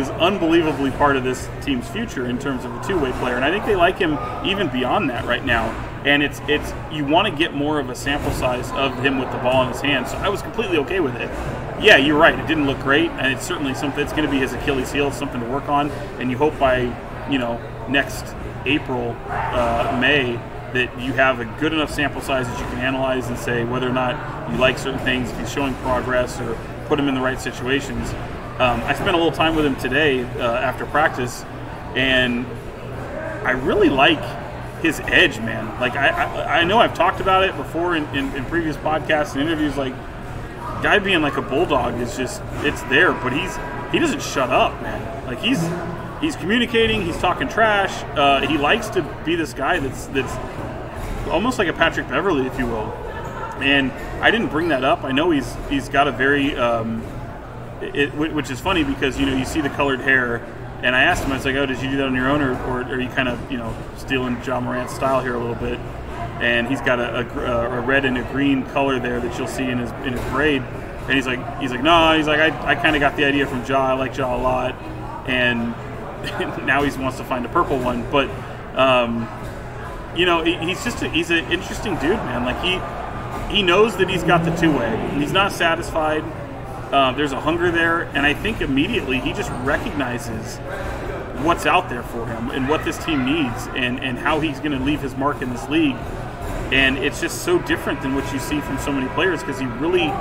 [SPEAKER 3] unbelievably part of this team's future in terms of a two-way player, and I think they like him even beyond that right now. And it's you want to get more of a sample size of him with the ball in his hands. So I was completely okay with it. Yeah, you're right. It didn't look great, and it's certainly something that's going to be his Achilles heel, something to work on. And you hope by next April, May, that you have a good enough sample size that you can analyze and say whether or not you like certain things, if he's showing progress, or put him in the right situations. I spent a little time with him today after practice, and I really like his edge, man. Like, I know I've talked about it before in previous podcasts and interviews. Like, guy being like a bulldog is just, it's there, but he doesn't shut up, man. Like, he's communicating, he's talking trash. He likes to be this guy that's almost like a Patrick Beverley, if you will. And I didn't bring that up. I know he's got a very, which is funny because, you see the colored hair, and I asked him, I was like, oh, did you do that on your own, or are you kind of, stealing John Morant's style here a little bit? And he's got a red and a green color there that you'll see in his braid. And he's like, no, I kind of got the idea from Ja. I like Ja a lot, and now he wants to find a purple one. But he's an interesting dude, man. Like he knows that he's got the two-way, and he's not satisfied. There's a hunger there, and I think immediately he just recognizes what's out there for him and what this team needs, and how he's going to leave his mark in this league. And it's just so different than what you see from so many players, because he really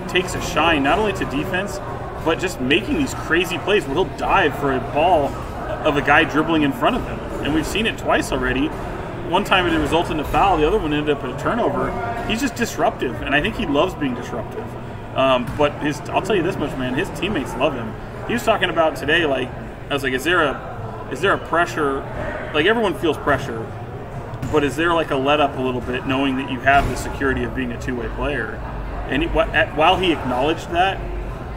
[SPEAKER 3] takes a shine not only to defense, but just making these crazy plays where he'll dive for a ball of a guy dribbling in front of him. And we've seen it twice already. One time it resulted in a foul, the other one ended up in a turnover. He's just disruptive, and I think he loves being disruptive. But I'll tell you this much, man, his teammates love him. He was talking about today, I was like, is there a pressure? Like, everyone feels pressure, but is there a let up a little bit, knowing that you have the security of being a two-way player? And while he acknowledged that,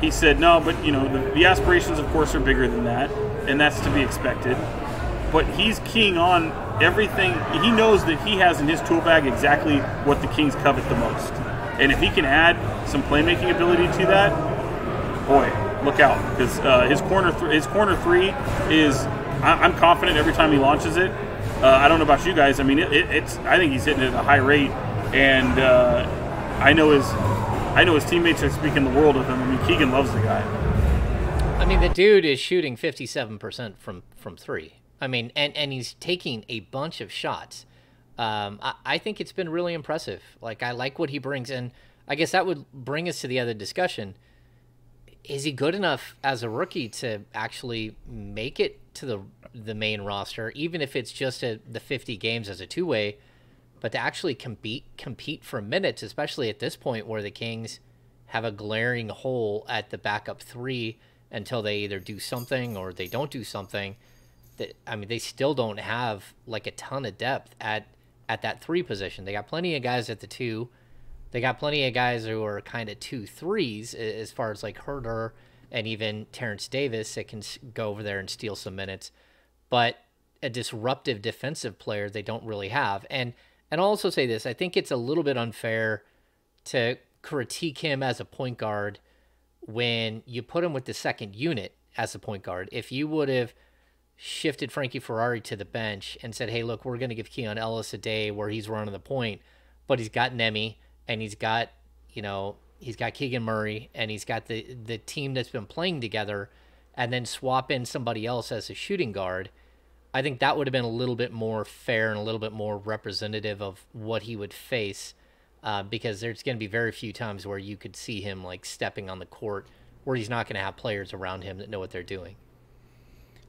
[SPEAKER 3] he said, no, but the aspirations, of course, are bigger than that, and that's to be expected. But he's keying on everything. He knows that he has in his tool bag exactly what the Kings covet the most. And if he can add some playmaking ability to that, boy, look out, because his corner three is. I'm confident every time he launches it. I don't know about you guys. I mean, I think he's hitting it at a high rate, and I know his teammates are speaking the world of him. I mean, Keegan loves the guy.
[SPEAKER 1] I mean, the dude is shooting 57% from three. I mean, and he's taking a bunch of shots. I think it's been really impressive. I like what he brings in. I guess that would bring us to the other discussion. Is he good enough as a rookie to actually make it to the main roster, even if it's just the 50 games as a two-way, but to actually compete for minutes, especially at this point where the Kings have a glaring hole at the backup three until they either do something or they don't do something. They still don't have a ton of depth at that three position. They got plenty of guys at the two. They got plenty of guys who are kind of 2-3s as far as Herter and even Terrence Davis that can go over there and steal some minutes. But a disruptive defensive player they don't really have. And I'll also say this, I think it's a little bit unfair to critique him as a point guard when you put him with the second unit as a point guard. If you would have shifted Frankie Ferrari to the bench and said, hey, look, we're going to give Keon Ellis a day where he's running the point, but he's got Nemi and he's got Keegan Murray and he's got the team that's been playing together, and then swap in somebody else as a shooting guard, I think that would have been a little bit more fair and a little bit more representative of what he would face, because there's going to be very few times where you could see him stepping on the court where he's not going to have players around him that know what they're doing.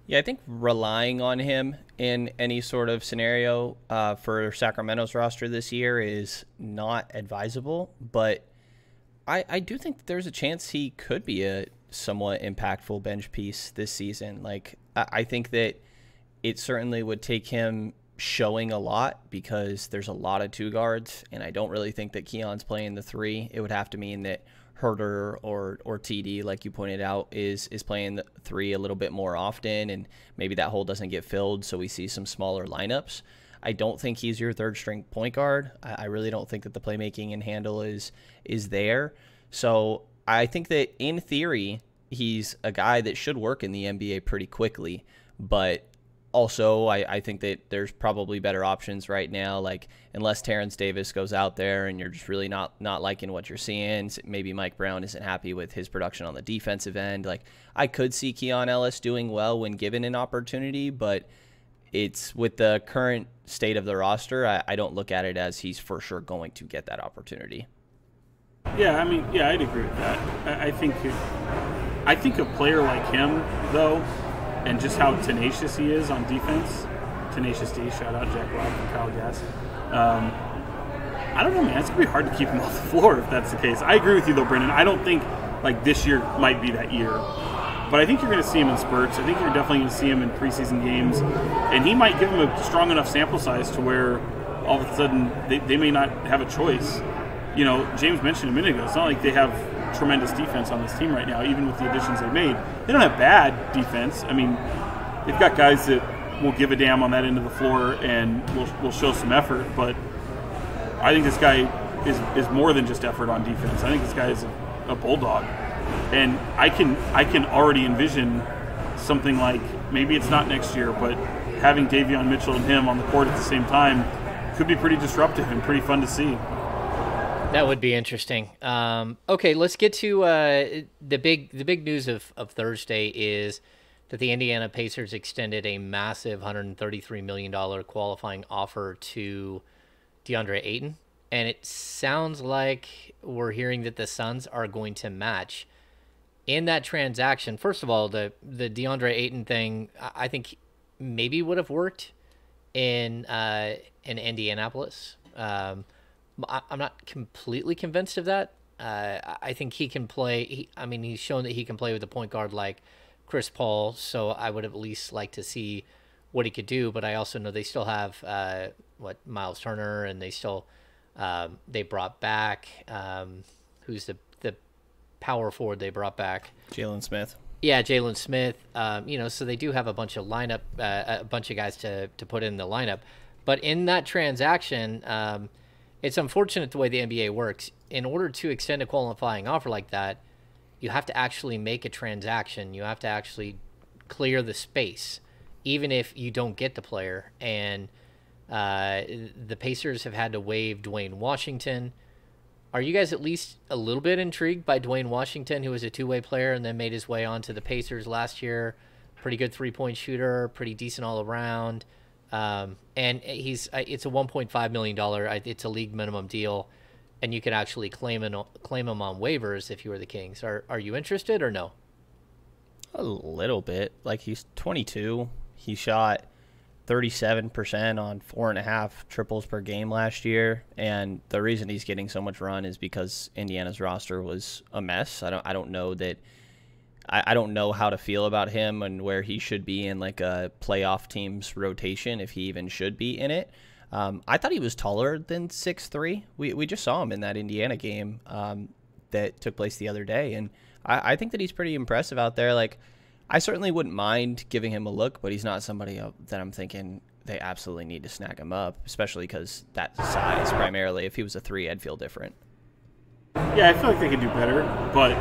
[SPEAKER 2] Yeah, I think relying on him in any sort of scenario for Sacramento's roster this year is not advisable, but I do think there's a chance he could be a somewhat impactful bench piece this season. I think that it certainly would take him showing a lot, because there's a lot of two guards, and I don't really think that Keon's playing the three. It would have to mean that Herter or TD, like you pointed out, is playing the three a little bit more often, and maybe that hole doesn't get filled, so we see some smaller lineups. I don't think he's your third string point guard. I really don't think that the playmaking and handle is there. So I think that in theory, he's a guy that should work in the NBA pretty quickly, but also, I think that there's probably better options right now. Unless Terrence Davis goes out there and you're just really not liking what you're seeing, maybe Mike Brown isn't happy with his production on the defensive end. I could see Keon Ellis doing well when given an opportunity, but it's with the current state of the roster, I don't look at it as he's for sure going to get that opportunity.
[SPEAKER 3] Yeah, I'd agree with that. I think a player like him, though, and just how tenacious he is on defense. Tenacious D, shout out Jack Robb and Kyle Gass. I don't know, man. It's going to be hard to keep him off the floor if that's the case. I agree with you, though, Brenden. I don't think this year might be that year. But I think you're going to see him in spurts. I think you're definitely going to see him in preseason games. And he might give him a strong enough sample size to where all of a sudden they may not have a choice. You know, James mentioned a minute ago, it's not like they have tremendous defense on this team right now, even with the additions they made. They don't have bad defense. I mean, they've got guys that will give a damn on that end of the floor and will show some effort, but I think this guy is more than just effort on defense. I think this guy is a bulldog. And I can already envision something like, maybe it's not next year, but having Davion Mitchell and him on the court at the same time could be pretty disruptive and pretty fun to see.
[SPEAKER 1] That would be interesting. Okay, let's get to the big news of Thursday is that the Indiana Pacers extended a massive $133 million qualifying offer to Deandre Ayton. And it sounds like we're hearing that the Suns are going to match in that transaction. First of all, the Deandre Ayton thing, I think maybe would have worked in Indianapolis. I'm not completely convinced of that. I think he can play. He's shown that he can play with a point guard like Chris Paul, so I would at least like to see what he could do. But I also know they still have Miles Turner, and they still they brought back who's the power forward they brought back?
[SPEAKER 2] Jalen Smith.
[SPEAKER 1] Yeah, Jalen Smith. So they do have a bunch of guys to put in the lineup. But in that transaction, it's unfortunate the way the NBA works. In order to extend a qualifying offer like that, you have to actually make a transaction. You have to actually clear the space, even if you don't get the player. And the Pacers have had to waive Dwayne Washington. Are you guys at least a little bit intrigued by Dwayne Washington, who was a two-way player and then made his way onto the Pacers last year? Pretty good three-point shooter, pretty decent all around. And it's a $1.5 million. It's a league minimum deal, and you can actually claim him on waivers if you were the Kings. Are you interested or no?
[SPEAKER 2] A little bit. Like, he's 22. He shot 37% on 4.5 triples per game last year, and the reason he's getting so much run is because Indiana's roster was a mess. I don't know that. I don't know how to feel about him and where he should be in like a playoff team's rotation, if he even should be in it. I thought he was taller than 6'3". We just saw him in that Indiana game that took place the other day, and I think that he's pretty impressive out there. Like, I certainly wouldn't mind giving him a look, but he's not somebody that I'm thinking they absolutely need to snag him up, especially because that size primarily. If he was a 3, I'd feel different.
[SPEAKER 3] Yeah, I feel like they could do better, but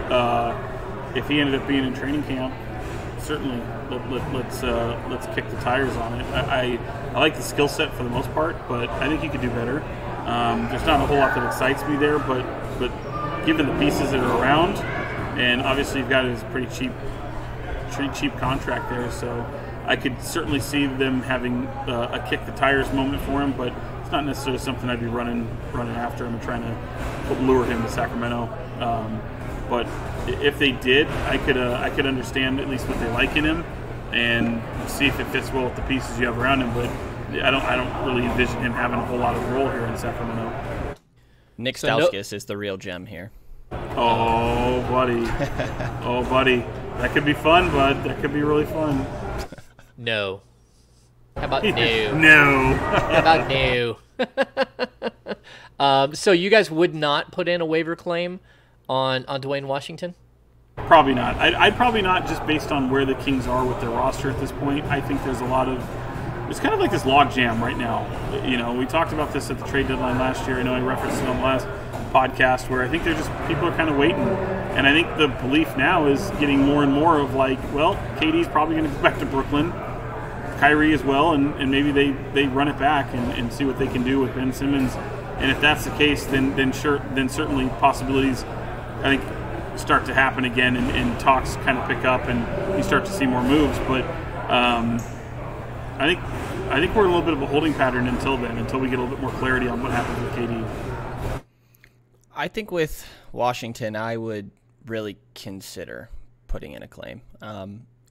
[SPEAKER 3] if he ended up being in training camp, certainly let's kick the tires on it. I like the skill set for the most part, but I think he could do better. There's not a whole lot that excites me there, but given the pieces that are around, and obviously you've got his pretty cheap contract there, so I could certainly see them having a kick the tires moment for him, but it's not necessarily something I'd be running after him and trying to lure him to Sacramento. But if they did, I could understand at least what they like in him and see if it fits well with the pieces you have around him. But I don't really envision him having a whole lot of role here in Sacramento.
[SPEAKER 2] Nick Stauskas is the real gem here.
[SPEAKER 3] Oh, buddy. Oh, buddy. That could be fun, bud. That could be really fun.
[SPEAKER 1] No. How about no?
[SPEAKER 3] No.
[SPEAKER 1] How about no? So you guys would not put in a waiver claim on Dwayne Washington?
[SPEAKER 3] Probably not. I'd probably not, just based on where the Kings are with their roster at this point. I think there's kind of like this log jam right now. You know, we talked about this at the trade deadline last year. I know I referenced it on the last podcast, where I think people are kind of waiting. And I think the belief now is getting more and more of like, well, KD's probably going to go back to Brooklyn, Kyrie as well, and maybe they run it back and see what they can do with Ben Simmons. And if that's the case, then certainly possibilities, I think, start to happen again, and talks kind of pick up, and you start to see more moves. But I think we're in a little bit of a holding pattern until then, until we get a little bit more clarity on what happens with KD.
[SPEAKER 2] I think with Washington, I would really consider putting in a claim.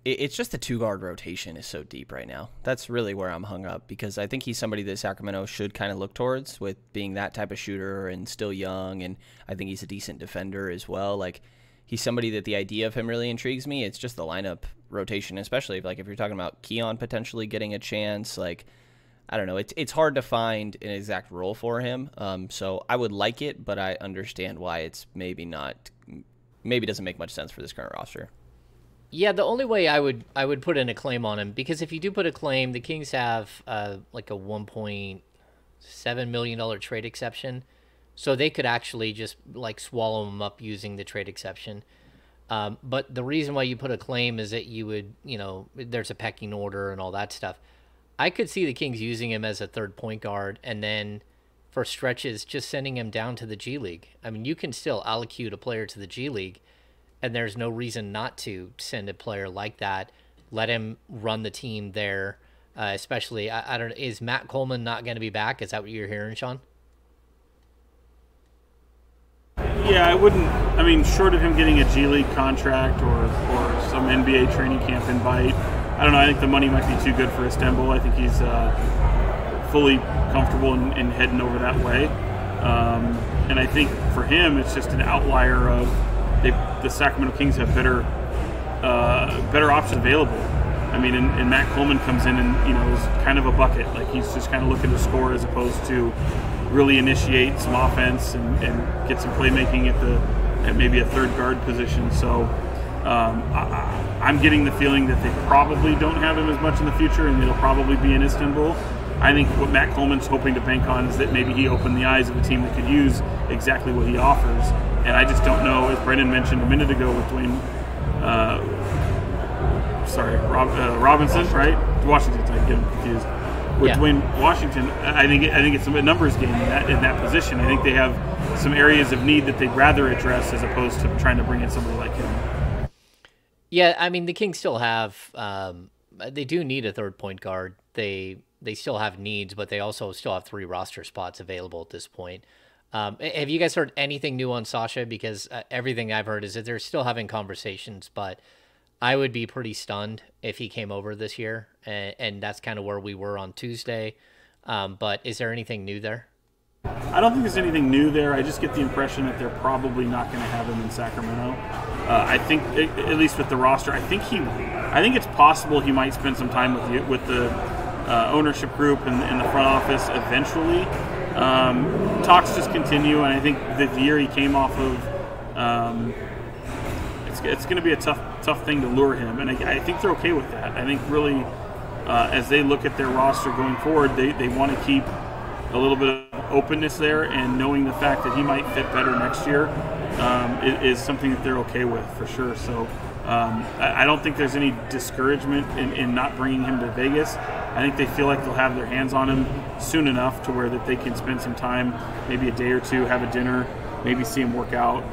[SPEAKER 2] It's just the two-guard rotation is so deep right now. That's really where I'm hung up, because I think he's somebody that Sacramento should kind of look towards, with being that type of shooter and still young, and I think he's a decent defender as well. Like, he's somebody that the idea of him really intrigues me. It's just the lineup rotation, especially if you're talking about Keon potentially getting a chance. Like, I don't know. It's hard to find an exact role for him. So I would like it, but I understand why it's maybe doesn't make much sense for this current roster.
[SPEAKER 1] Yeah, the only way I would put in a claim on him, because if you do put a claim, the Kings have like a $1.7 million trade exception, so they could actually just like swallow him up using the trade exception. But the reason why you put a claim is that you would, there's a pecking order and all that stuff. I could see the Kings using him as a third point guard and then for stretches just sending him down to the G League. I mean, you can still allocute a player to the G League, and there's no reason not to send a player like that. Let him run the team there, especially, I don't know, is Matt Coleman not going to be back? Is that what you're hearing, Sean?
[SPEAKER 3] Yeah, I wouldn't. I mean, short of him getting a G League contract or some NBA training camp invite, I don't know. I think the money might be too good for Istanbul. I think he's fully comfortable in heading over that way. And I think for him, it's just an outlier of the Sacramento Kings have better options available. I mean, and Matt Coleman comes in and is kind of a bucket. Like he's just kind of looking to score as opposed to really initiate some offense and get some playmaking at maybe a third guard position. So I'm getting the feeling that they probably don't have him as much in the future, and it'll probably be in Istanbul. I think what Matt Coleman's hoping to bank on is that maybe he opened the eyes of a team that could use exactly what he offers. And I just don't know, as Brenden mentioned a minute ago with Robinson, right? Washington, I get him confused. With Dwayne Washington, I think it's a numbers game in that position. I think they have some areas of need that they'd rather address as opposed to trying to bring in somebody like him.
[SPEAKER 1] Yeah, I mean, the Kings still have they do need a third point guard. They still have needs, but they also still have 3 roster spots available at this point. Have you guys heard anything new on Sasha? Because everything I've heard is that they're still having conversations, but I would be pretty stunned if he came over this year, and that's kind of where we were on Tuesday. But is there anything new there?
[SPEAKER 3] I don't think there's anything new there. I just get the impression that they're probably not going to have him in Sacramento. I think, at least with the roster, I think it's possible he might spend some time with the ownership group and the front office eventually. Talks just continue, and I think the year he came off of, it's going to be a tough thing to lure him, and I think they're okay with that. I think really, as they look at their roster going forward, they want to keep a little bit of openness there, and knowing the fact that he might fit better next year is something that they're okay with for sure. So I don't think there's any discouragement in not bringing him to Vegas. I think they feel like they'll have their hands on him soon enough to where that they can spend some time, maybe a day or two, have a dinner, maybe see him work out,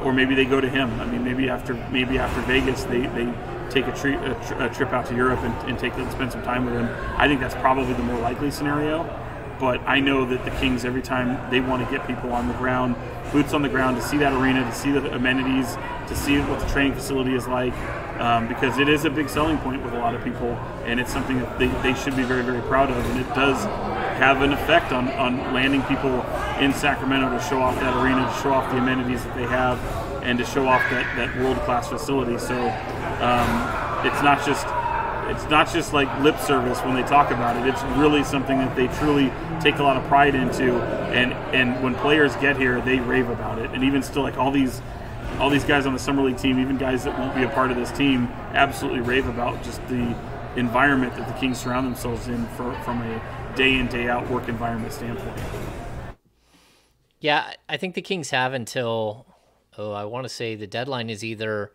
[SPEAKER 3] or maybe they go to him. I mean, maybe after Vegas, they take a trip out to Europe and spend some time with him. I think that's probably the more likely scenario. But I know that the Kings, every time they want to get people on the ground, boots on the ground, to see that arena, to see the amenities, to see what the training facility is like, because it is a big selling point with a lot of people, and it's something that they should be very, very proud of. And it does have an effect on landing people in Sacramento to show off that arena, to show off the amenities that they have, and to show off that world-class facility. So it's not just like lip service when they talk about it. It's really something that they truly take a lot of pride into, and when players get here, they rave about it. And even still, like all these guys on the summer league team, even guys that won't be a part of this team, absolutely rave about just the environment that the Kings surround themselves in from a day in, day out work environment standpoint.
[SPEAKER 1] Yeah, I think the Kings have until, I want to say the deadline is either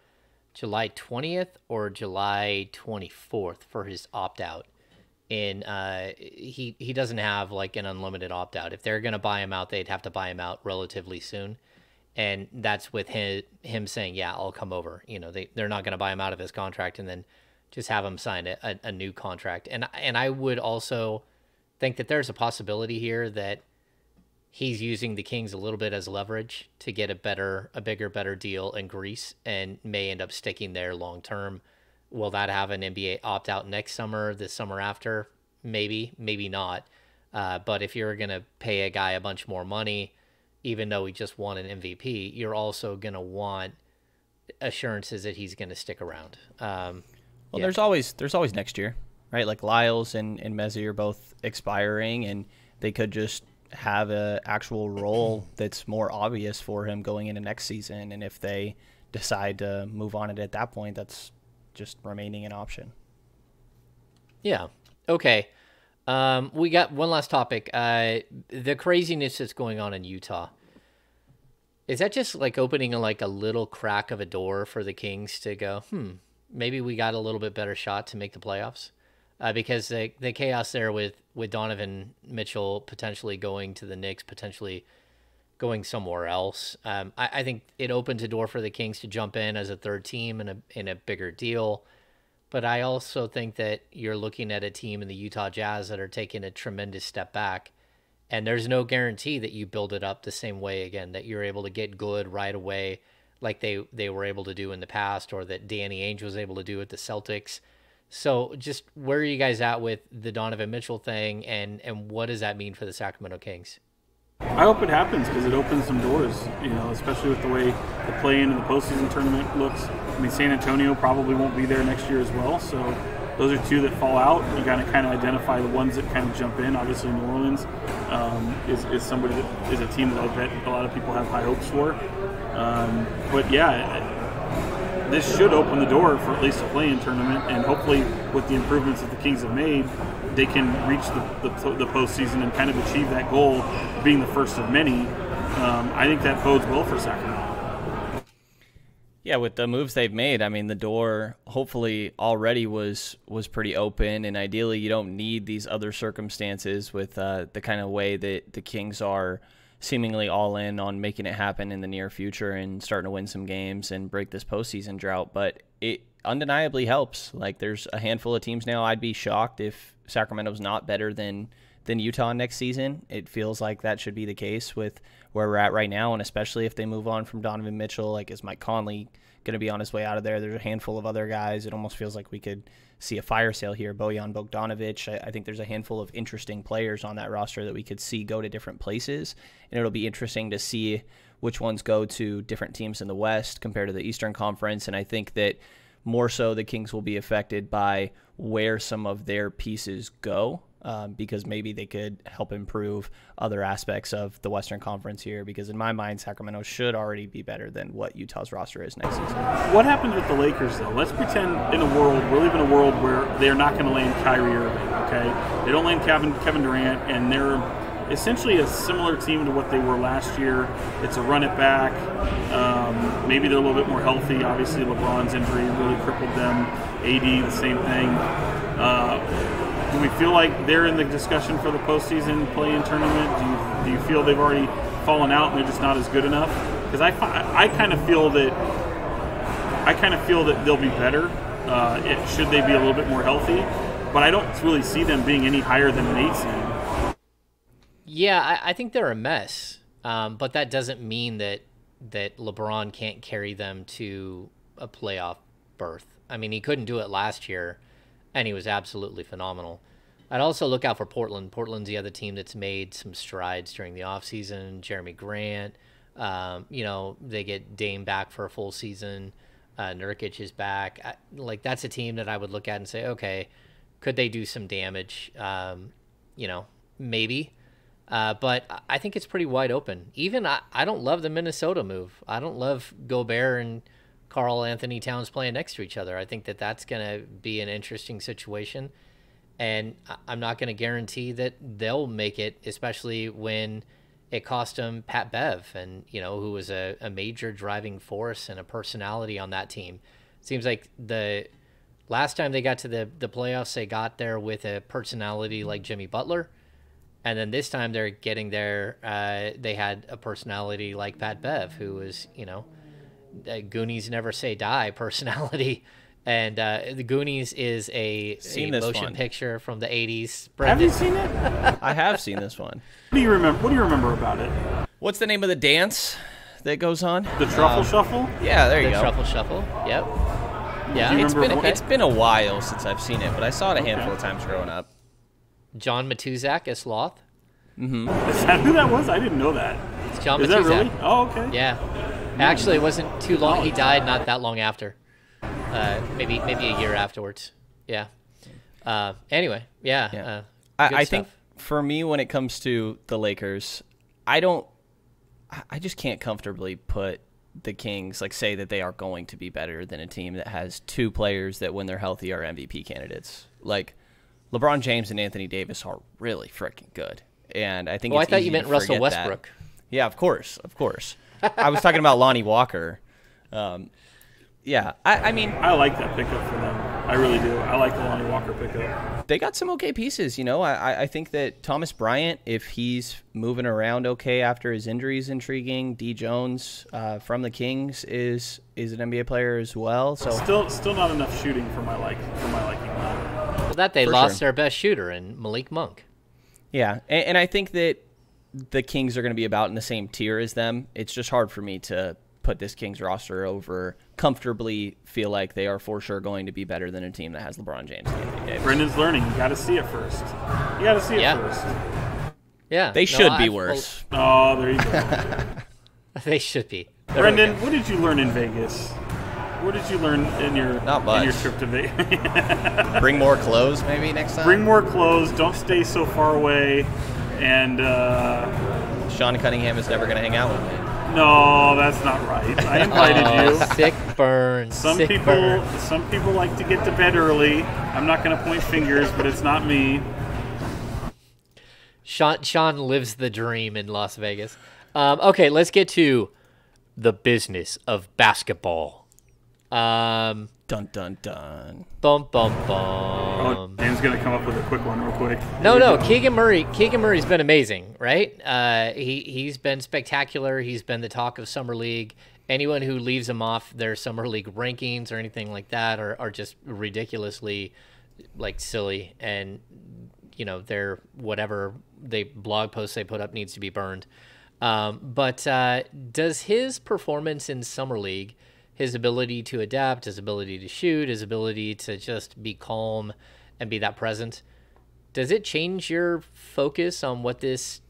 [SPEAKER 1] July 20th or July 24th for his opt-out. And he doesn't have like an unlimited opt-out. If they're going to buy him out, they'd have to buy him out relatively soon. And that's with him saying, yeah, I'll come over. They're not going to buy him out of his contract and then just have him sign a new contract. And I would also think that there's a possibility here that he's using the Kings a little bit as leverage to get a bigger, better deal in Greece, and may end up sticking there long term. Will that have an NBA opt-out next summer, the summer after? Maybe, maybe not. But if you're going to pay a guy a bunch more money, even though he just won an MVP, you're also going to want assurances that he's going to stick around.
[SPEAKER 2] There's always next year, right? Like Lyles and Mezzi are both expiring, and they could just have an actual role that's more obvious for him going into next season. And if they decide to move on it at that point, that's just remaining an option.
[SPEAKER 1] Yeah. Okay. We got one last topic. The craziness that's going on in Utah. Is that just like opening like a little crack of a door for the Kings to go, maybe we got a little bit better shot to make the playoffs? Because the chaos there with Donovan Mitchell potentially going to the Knicks, potentially going somewhere else. I think it opens a door for the Kings to jump in as a third team in a bigger deal. But I also think that you're looking at a team in the Utah Jazz that are taking a tremendous step back. And there's no guarantee that you build it up the same way again, that you're able to get good right away like they were able to do in the past, or that Danny Ainge was able to do at the Celtics. So just where are you guys at with the Donovan Mitchell thing, and what does that mean for the Sacramento Kings?
[SPEAKER 3] I hope it happens because it opens some doors, especially with the way the play-in and the postseason tournament looks. I mean, San Antonio probably won't be there next year as well, so those are two that fall out. You got to kind of identify the ones that kind of jump in. Obviously, New Orleans is somebody that is a team that I bet a lot of people have high hopes for. But yeah, this should open the door for at least a play-in tournament, and hopefully with the improvements that the Kings have made, they can reach the postseason and kind of achieve that goal of being the first of many. I think that bodes well for Sacramento.
[SPEAKER 2] Yeah, with the moves they've made, I mean, the door hopefully already was pretty open, and ideally you don't need these other circumstances with the kind of way that the Kings are seemingly all in on making it happen in the near future and starting to win some games and break this postseason drought. But it undeniably helps. Like, there's a handful of teams now. I'd be shocked if Sacramento's not better than Utah next season. It feels like that should be the case with where we're at right now, and especially if they move on from Donovan Mitchell. Like, is Mike Conley going to be on his way out of there? There's a handful of other guys. It almost feels like we could see a fire sale here. Bojan Bogdanovic. I think there's a handful of interesting players on that roster that we could see go to different places, and it'll be interesting to see which ones go to different teams in the West compared to the Eastern Conference. And I think that more so the Kings will be affected by where some of their pieces go, because maybe they could help improve other aspects of the Western Conference here, because in my mind, Sacramento should already be better than what Utah's roster is next season.
[SPEAKER 3] What happens with the Lakers, though? Let's pretend we're living in a world where they're not going to land Kyrie Irving, okay? They don't land Kevin Durant, and they're essentially a similar team to what they were last year. It's a run it back. Maybe they're a little bit more healthy. Obviously, LeBron's injury really crippled them. AD, the same thing. Do we feel like they're in the discussion for the postseason play-in tournament? Do you feel they've already fallen out and they're just not as good enough? Because I kind of feel that they'll be better. Should they be a little bit more healthy? But I don't really see them being any higher than an 8 seed.
[SPEAKER 1] Yeah, I think they're a mess. But that doesn't mean that LeBron can't carry them to a playoff berth. I mean, he couldn't do it last year, and he was absolutely phenomenal. I'd also look out for Portland. Portland's the other team that's made some strides during the offseason. Jeremy Grant, they get Dame back for a full season. Nurkic is back. That's a team that I would look at and say, okay, could they do some damage? Maybe. But I think it's pretty wide open. Even I don't love the Minnesota move. I don't love Gobert and Karl Anthony Towns playing next to each other. I think that's going to be an interesting situation. And I'm not going to guarantee that they'll make it, especially when it cost them Pat Bev, and who was a major driving force and a personality on that team. Seems like the last time they got to the playoffs, they got there with a personality like Jimmy Butler. And then this time they're getting there, they had a personality like Pat Bev, who was, Goonies Never Say Die personality. And the Goonies is a motion picture from the 80s. Brenden.
[SPEAKER 3] Have you seen it?
[SPEAKER 2] I have seen this one.
[SPEAKER 3] What do you remember about it?
[SPEAKER 2] What's the name of the dance that goes on?
[SPEAKER 3] The Truffle Shuffle?
[SPEAKER 2] Yeah, there you go.
[SPEAKER 1] The Truffle Shuffle, yep. Yeah,
[SPEAKER 2] it's been a while since I've seen it, but I saw it a handful of times growing up.
[SPEAKER 1] John Matuzak as Sloth.
[SPEAKER 2] Mm-hmm.
[SPEAKER 3] Is that who that was? I didn't know that.
[SPEAKER 1] It's John Matuzak.
[SPEAKER 3] Is that really? Oh, okay.
[SPEAKER 1] Yeah. Actually, it wasn't too long. He died not that long after. Maybe a year afterwards. Yeah. Anyway, yeah.
[SPEAKER 2] Yeah.
[SPEAKER 1] Good
[SPEAKER 2] I
[SPEAKER 1] stuff.
[SPEAKER 2] think for me, when it comes to the Lakers, I just can't comfortably put the Kings, like, say that they are going to be better than a team that has two players that, when they're healthy, are MVP candidates. Like, LeBron James and Anthony Davis are really freaking good. And I think
[SPEAKER 1] I
[SPEAKER 2] it's
[SPEAKER 1] thought
[SPEAKER 2] easy
[SPEAKER 1] you meant
[SPEAKER 2] to
[SPEAKER 1] Russell
[SPEAKER 2] forget
[SPEAKER 1] Westbrook.
[SPEAKER 2] that. Yeah, of course. I was talking about Lonnie Walker. Yeah, I mean,
[SPEAKER 3] I like that pickup for them. I really do. I like the Lonnie Walker pickup.
[SPEAKER 2] they got some okay pieces, you know. I think that Thomas Bryant, if he's moving around okay after his injury, is intriguing. D. Jones from the Kings is an NBA player as well. So
[SPEAKER 3] Still not enough shooting for my liking.
[SPEAKER 1] Well, that they
[SPEAKER 2] For
[SPEAKER 1] lost
[SPEAKER 2] sure.
[SPEAKER 1] their best shooter in Malik Monk.
[SPEAKER 2] yeah, and I think that the Kings are going to be about in the same tier as them. It's just hard for me to put this Kings roster over, comfortably feel like they are for sure going to be better than a team that has LeBron James and Anthony Davis.
[SPEAKER 3] Brendan's learning. You got to see it first. First.
[SPEAKER 1] Yeah.
[SPEAKER 2] They should be worse.
[SPEAKER 3] Oh, there you go.
[SPEAKER 1] They should be.
[SPEAKER 3] Brendan, what did you learn in Vegas? What did you learn in your
[SPEAKER 2] Not much.
[SPEAKER 3] in your trip to Vegas?
[SPEAKER 2] Bring more clothes maybe next time?
[SPEAKER 3] Bring more clothes. Don't stay so far away. And
[SPEAKER 2] Sean Cunningham is never going to hang out with me.
[SPEAKER 3] no, that's not right. I invited you.
[SPEAKER 1] Sick burn.
[SPEAKER 3] Some
[SPEAKER 1] sick
[SPEAKER 3] people
[SPEAKER 1] burn.
[SPEAKER 3] like to get to bed early. I'm not going to point fingers, but it's not me.
[SPEAKER 1] Sean lives the dream in Las Vegas. Okay, let's get to the business of basketball.
[SPEAKER 2] Dun, dun, dun.
[SPEAKER 1] Bum, bum, bum.
[SPEAKER 3] Oh, Dan's going to come up with a quick one real quick.
[SPEAKER 1] No, Keegan Murray's been amazing, right? He's been spectacular. He's been the talk of Summer League. Anyone who leaves him off their Summer League rankings or anything like that are just ridiculously, like, silly. And, you know, their whatever blog posts they put up needs to be burned. But does his performance in Summer League, his ability to adapt, his ability to shoot, his ability to just be calm and be that present, does it change your focus on what this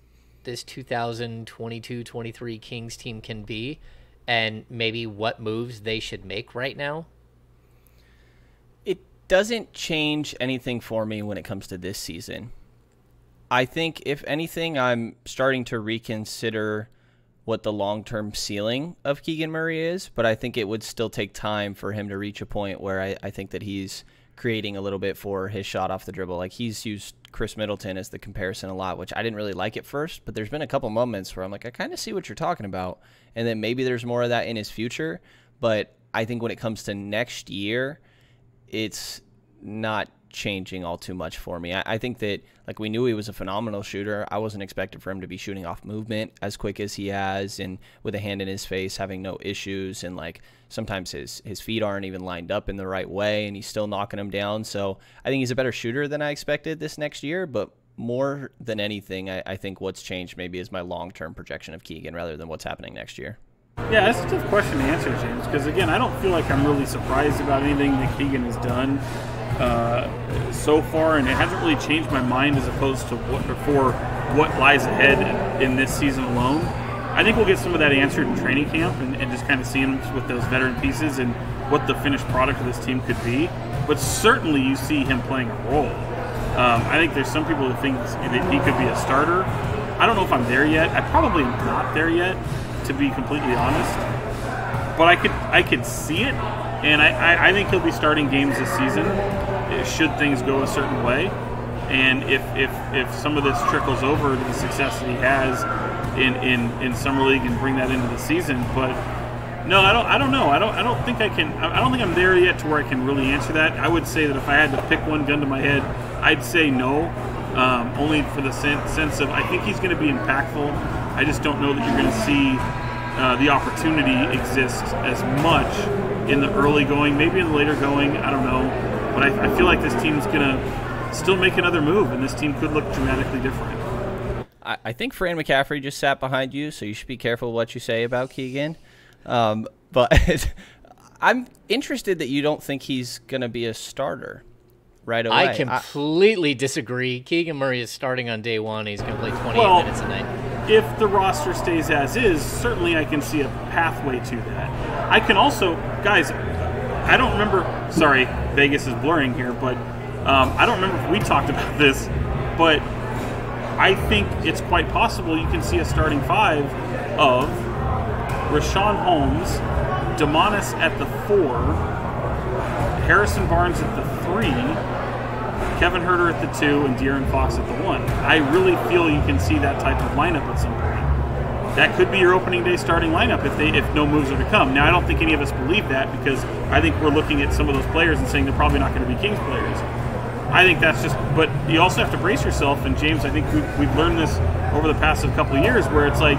[SPEAKER 1] 2022-23 Kings team can be, and maybe what moves they should make right now?
[SPEAKER 2] It doesn't change anything for me when it comes to this season. I think, if anything, I'm starting to reconsider what the long-term ceiling of Keegan Murray is, but I think it would still take time for him to reach a point where I think that he's creating a little bit for his shot off the dribble. Like, he's used Chris Middleton as the comparison a lot, which I didn't really like at first, but there's been a couple moments where I'm like, I kind of see what you're talking about, and then maybe there's more of that in his future. But I think when it comes to next year, it's not changing all too much for me. I think that, like, we knew he was a phenomenal shooter. I wasn't expecting for him to be shooting off movement as quick as he has, and with a hand in his face, having no issues, and like sometimes his feet aren't even lined up in the right way and he's still knocking them down. So I think he's a better shooter than I expected this next year, but more than anything, I think what's changed maybe is my long-term projection of Keegan rather than what's happening next year.
[SPEAKER 3] Yeah, that's a tough question to answer, James, because, again, I don't feel like I'm really surprised about anything that Keegan has done so far, and it hasn't really changed my mind as opposed to what lies ahead in this season alone. I think we'll get some of that answered in training camp and just kind of seeing with those veteran pieces and what the finished product of this team could be. But certainly you see him playing a role. I think there's some people who think that he could be a starter. I don't know if I'm there yet. I probably am not there yet, to be completely honest. But I could see it, and I think he'll be starting games this season should things go a certain way. And if some of this trickles over to the success that he has in summer league and bring that into the season, but no, I don't know. I don't think I can. I don't think I'm there yet to where I can really answer that. I would say that if I had to pick one gun to my head, I'd say no. Only for the sense of I think he's going to be impactful. I just don't know that you're going to see the opportunity exist as much in the early going, maybe in the later going. I don't know, but I feel like this team's going to still make another move, and this team could look dramatically different.
[SPEAKER 2] I think Fran McCaffrey just sat behind you, so you should be careful what you say about Keegan. But I'm interested that you don't think he's going to be a starter right away.
[SPEAKER 1] I completely disagree. Keegan Murray is starting on day one. He's going to play 28 minutes a night.
[SPEAKER 3] If the roster stays as is, certainly I can see a pathway to that. I can also, guys, I don't remember, sorry, Vegas is blurring here, but I don't remember if we talked about this, but I think it's quite possible you can see a starting five of Richaun Holmes, Demonis at the 4, Harrison Barnes at the 3, Kevin Huerter at the 2, and De'Aaron Fox at the 1. I really feel you can see that type of lineup at some point. That could be your opening day starting lineup if no moves are to come. Now, I don't think any of us believe that because I think we're looking at some of those players and saying they're probably not going to be Kings players. I think that's just, but you also have to brace yourself. And James, I think we've learned this over the past couple of years, where it's like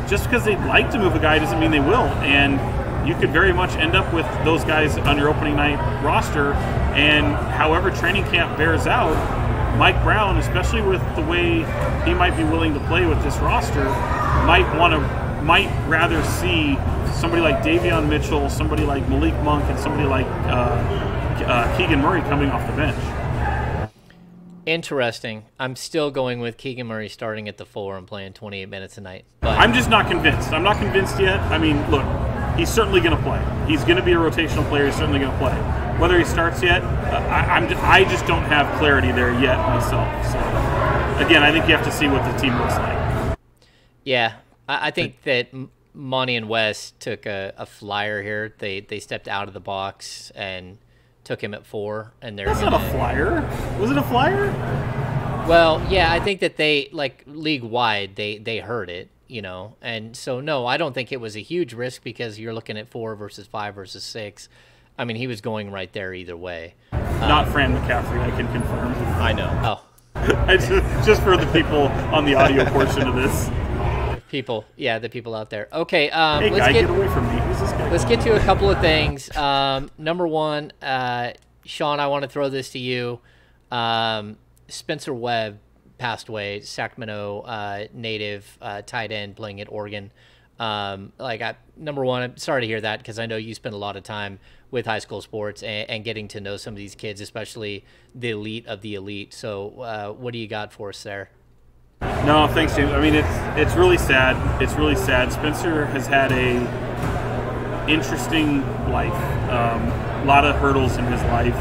[SPEAKER 3] just because they'd like to move a guy doesn't mean they will. And you could very much end up with those guys on your opening night roster. And however training camp bears out, Mike Brown, especially with the way he might be willing to play with this roster, might rather see somebody like Davion Mitchell, somebody like Malik Monk, and somebody like Keegan Murray coming off the bench.
[SPEAKER 1] Interesting. I'm still going with Keegan Murray starting at the 4 and playing 28 minutes a night. But
[SPEAKER 3] I'm just not convinced. I'm not convinced yet. I mean, look, he's certainly going to play. He's going to be a rotational player. He's certainly going to play. Whether he starts yet, I just don't have clarity there yet myself. So, again, I think you have to see what the team looks like.
[SPEAKER 1] Yeah, I think that Monty and Wes took a flyer here. They stepped out of the box and took him at 4, and
[SPEAKER 3] That's not a flyer. Was it a flyer?
[SPEAKER 1] Well, yeah, I think that they, like, league-wide, they heard it, you know. And so, no, I don't think it was a huge risk because you're looking at 4 versus 5 versus 6. I mean, he was going right there either way.
[SPEAKER 3] Not Fran McCaffrey, I can confirm.
[SPEAKER 1] I know. Oh.
[SPEAKER 3] just for the people on the audio portion of this.
[SPEAKER 1] The people out there. Okay,
[SPEAKER 3] hey, get away from me. Who's this guy?
[SPEAKER 1] Let's get to a couple of things. Number one, Sean, I want to throw this to you. Spencer Webb passed away, Sacramento native tight end playing at Oregon. Number one, I'm sorry to hear that because I know you spend a lot of time with high school sports and getting to know some of these kids, especially the elite of the elite. So what do you got for us there?
[SPEAKER 3] No, thanks, James. I mean, it's really sad. It's really sad. Spencer has had a interesting life. A lot of hurdles in his life,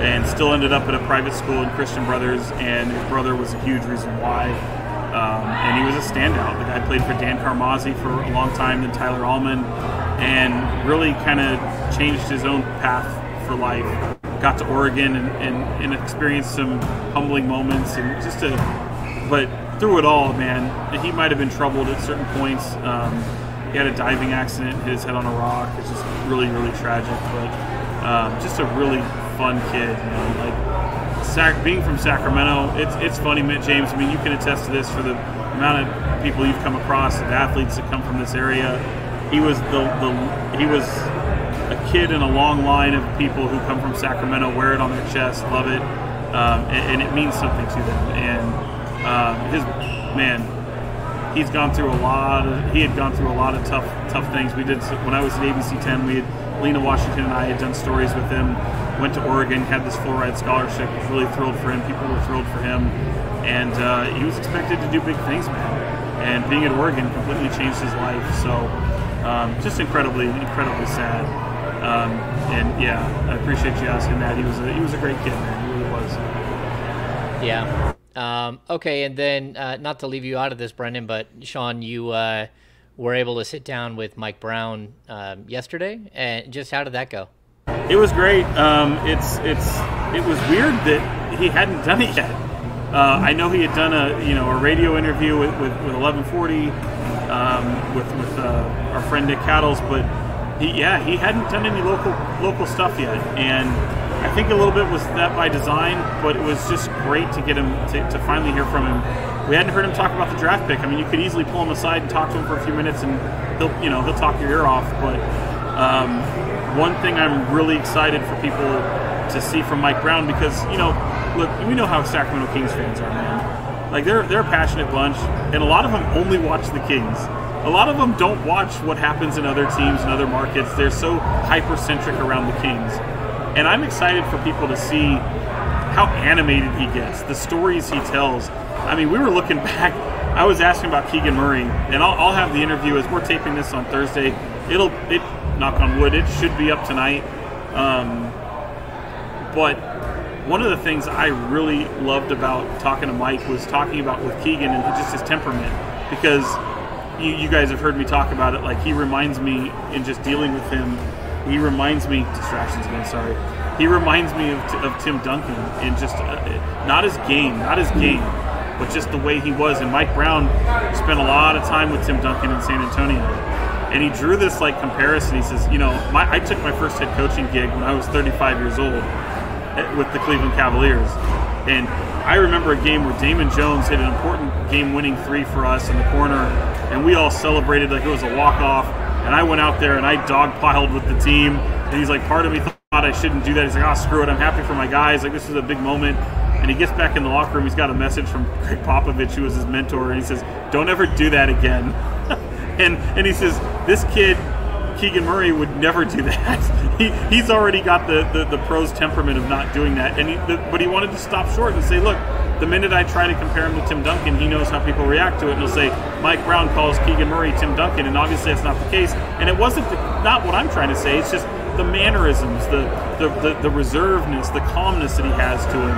[SPEAKER 3] and still ended up at a private school in Christian Brothers, and his brother was a huge reason why. And he was a standout. The guy played for Dan Carmazzi for a long time, then Tyler Allman, and really kind of changed his own path for life. Got to Oregon and experienced some humbling moments, and but through it all, man, he might have been troubled at certain points. He had a diving accident, hit his head on a rock. It's just really, really tragic, but just a really fun kid, man. Being from Sacramento, it's funny, James. I mean, you can attest to this for the amount of people you've come across, of athletes that come from this area. He was he was a kid in a long line of people who come from Sacramento, wear it on their chest, love it, and it means something to them. And he had gone through a lot of tough things. We did, when I was at ABC 10, Lena Washington and I had done stories with him. Went to Oregon, had this full ride scholarship. Was really thrilled for him. People were thrilled for him, and he was expected to do big things, man. And being at Oregon completely changed his life. So just incredibly sad. And yeah, I appreciate you asking that. He was a great kid, man. He really was.
[SPEAKER 1] Yeah. Okay, and then not to leave you out of this, Brenden, but Sean, you were able to sit down with Mike Brown yesterday, and just how did that go?
[SPEAKER 3] It was great. It was weird that he hadn't done it yet. I know he had done a radio interview with 1140 with our friend Nick Cattles, but he hadn't done any local stuff yet, and I think a little bit was that by design, but it was just great to get him to finally hear from him. We hadn't heard him talk about the draft pick. I mean, you could easily pull him aside and talk to him for a few minutes, and he'll talk your ear off. But one thing I'm really excited for people to see from Mike Brown, because look, we know how Sacramento Kings fans are, man. Like they're a passionate bunch, and a lot of them only watch the Kings. A lot of them don't watch what happens in other teams and other markets. They're so hyper-centric around the Kings. And I'm excited for people to see how animated he gets, the stories he tells. I mean, we were looking back. I was asking about Keegan Murray, and I'll have the interview as we're taping this on Thursday. Knock on wood, it should be up tonight. But one of the things I really loved about talking to Mike was talking about with Keegan and just his temperament, because you guys have heard me talk about it. Like, he reminds me, in just dealing with him, he reminds me, distractions again, sorry. He reminds me of Tim Duncan in just, not his game, but just the way he was. And Mike Brown spent a lot of time with Tim Duncan in San Antonio. And he drew this like comparison. He says, I took my first head coaching gig when I was 35 years old with the Cleveland Cavaliers. And I remember a game where Damon Jones hit an important game-winning three for us in the corner, and we all celebrated like it was a walk-off. And I went out there and I dogpiled with the team. And he's like, part of me thought I shouldn't do that. He's like, oh, screw it. I'm happy for my guys. Like, this is a big moment. And he gets back in the locker room. He's got a message from Greg Popovich, who was his mentor. And he says, don't ever do that again. and he says, this kid, Keegan Murray, would never do that. He's already got the pro's temperament of not doing that. But he wanted to stop short and say, look, the minute I try to compare him to Tim Duncan, he knows how people react to it. And he'll say, Mike Brown calls Keegan Murray Tim Duncan, and obviously that's not the case. And it wasn't not what I'm trying to say. It's just the mannerisms, the reservedness, the calmness that he has to him.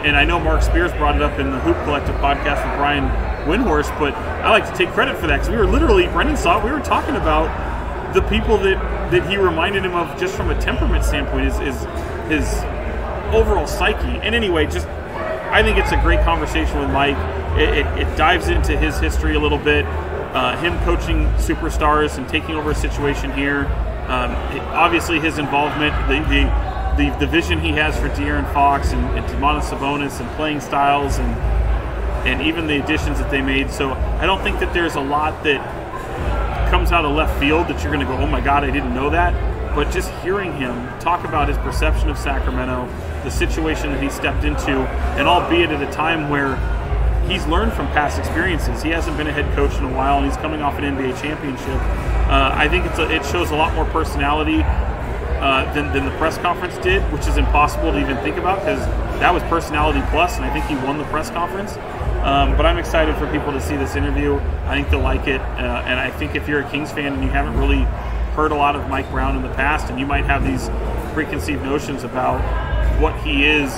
[SPEAKER 3] And I know Mark Spears brought it up in the Hoop Collective podcast with Brian Windhorst, but I like to take credit for that, because we were literally, Brenden saw it, we were talking about the people that he reminded him of just from a temperament standpoint, his overall psyche. And anyway, I think it's a great conversation with Mike. It dives into his history a little bit, him coaching superstars and taking over a situation here. Obviously, his involvement, the vision he has for De'Aaron Fox and Domantas Sabonis and playing styles and even the additions that they made. So I don't think that there's a lot that comes out of left field that you're going to go, oh my God, I didn't know that. But just hearing him talk about his perception of Sacramento, the situation that he stepped into, and albeit at a time where he's learned from past experiences. He hasn't been a head coach in a while, and he's coming off an NBA championship. I think it shows a lot more personality than the press conference did, which is impossible to even think about, because that was personality plus, and I think he won the press conference. But I'm excited for people to see this interview. I think they'll like it, and I think if you're a Kings fan and you haven't really heard a lot of Mike Brown in the past, and you might have these preconceived notions about what he is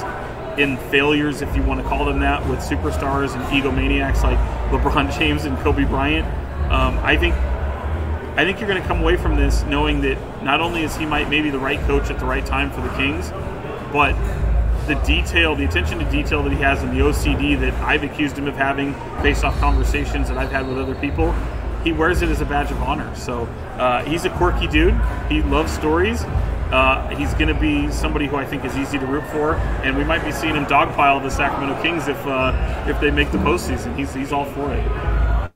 [SPEAKER 3] in failures, if you want to call them that, with superstars and egomaniacs like LeBron James and Kobe Bryant, I think you're going to come away from this knowing that not only is he maybe the right coach at the right time for the Kings, but the attention to detail that he has, and the OCD that I've accused him of having based off conversations that I've had with other people, he wears it as a badge of honor. So he's a quirky dude. He loves stories. He's going to be somebody who I think is easy to root for, and we might be seeing him dogpile the Sacramento Kings if they make the postseason. He's all for it.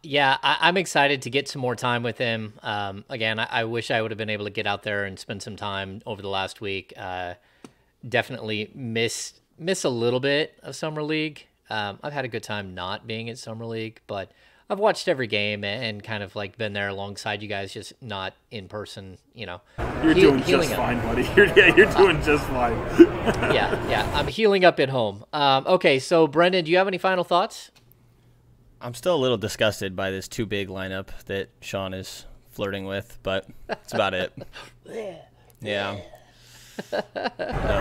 [SPEAKER 1] Yeah, I'm excited to get some more time with him. Again, I wish I would have been able to get out there and spend some time over the last week. Definitely miss a little bit of Summer League. I've had a good time not being at Summer League, but I've watched every game and kind of like been there alongside you guys, just not in person, You're
[SPEAKER 3] doing just fine, buddy. You're doing just fine.
[SPEAKER 1] Yeah. I'm healing up at home. Okay, so Brenden, do you have any final thoughts?
[SPEAKER 2] I'm still a little disgusted by this too big lineup that Sean is flirting with, but that's about it. Yeah.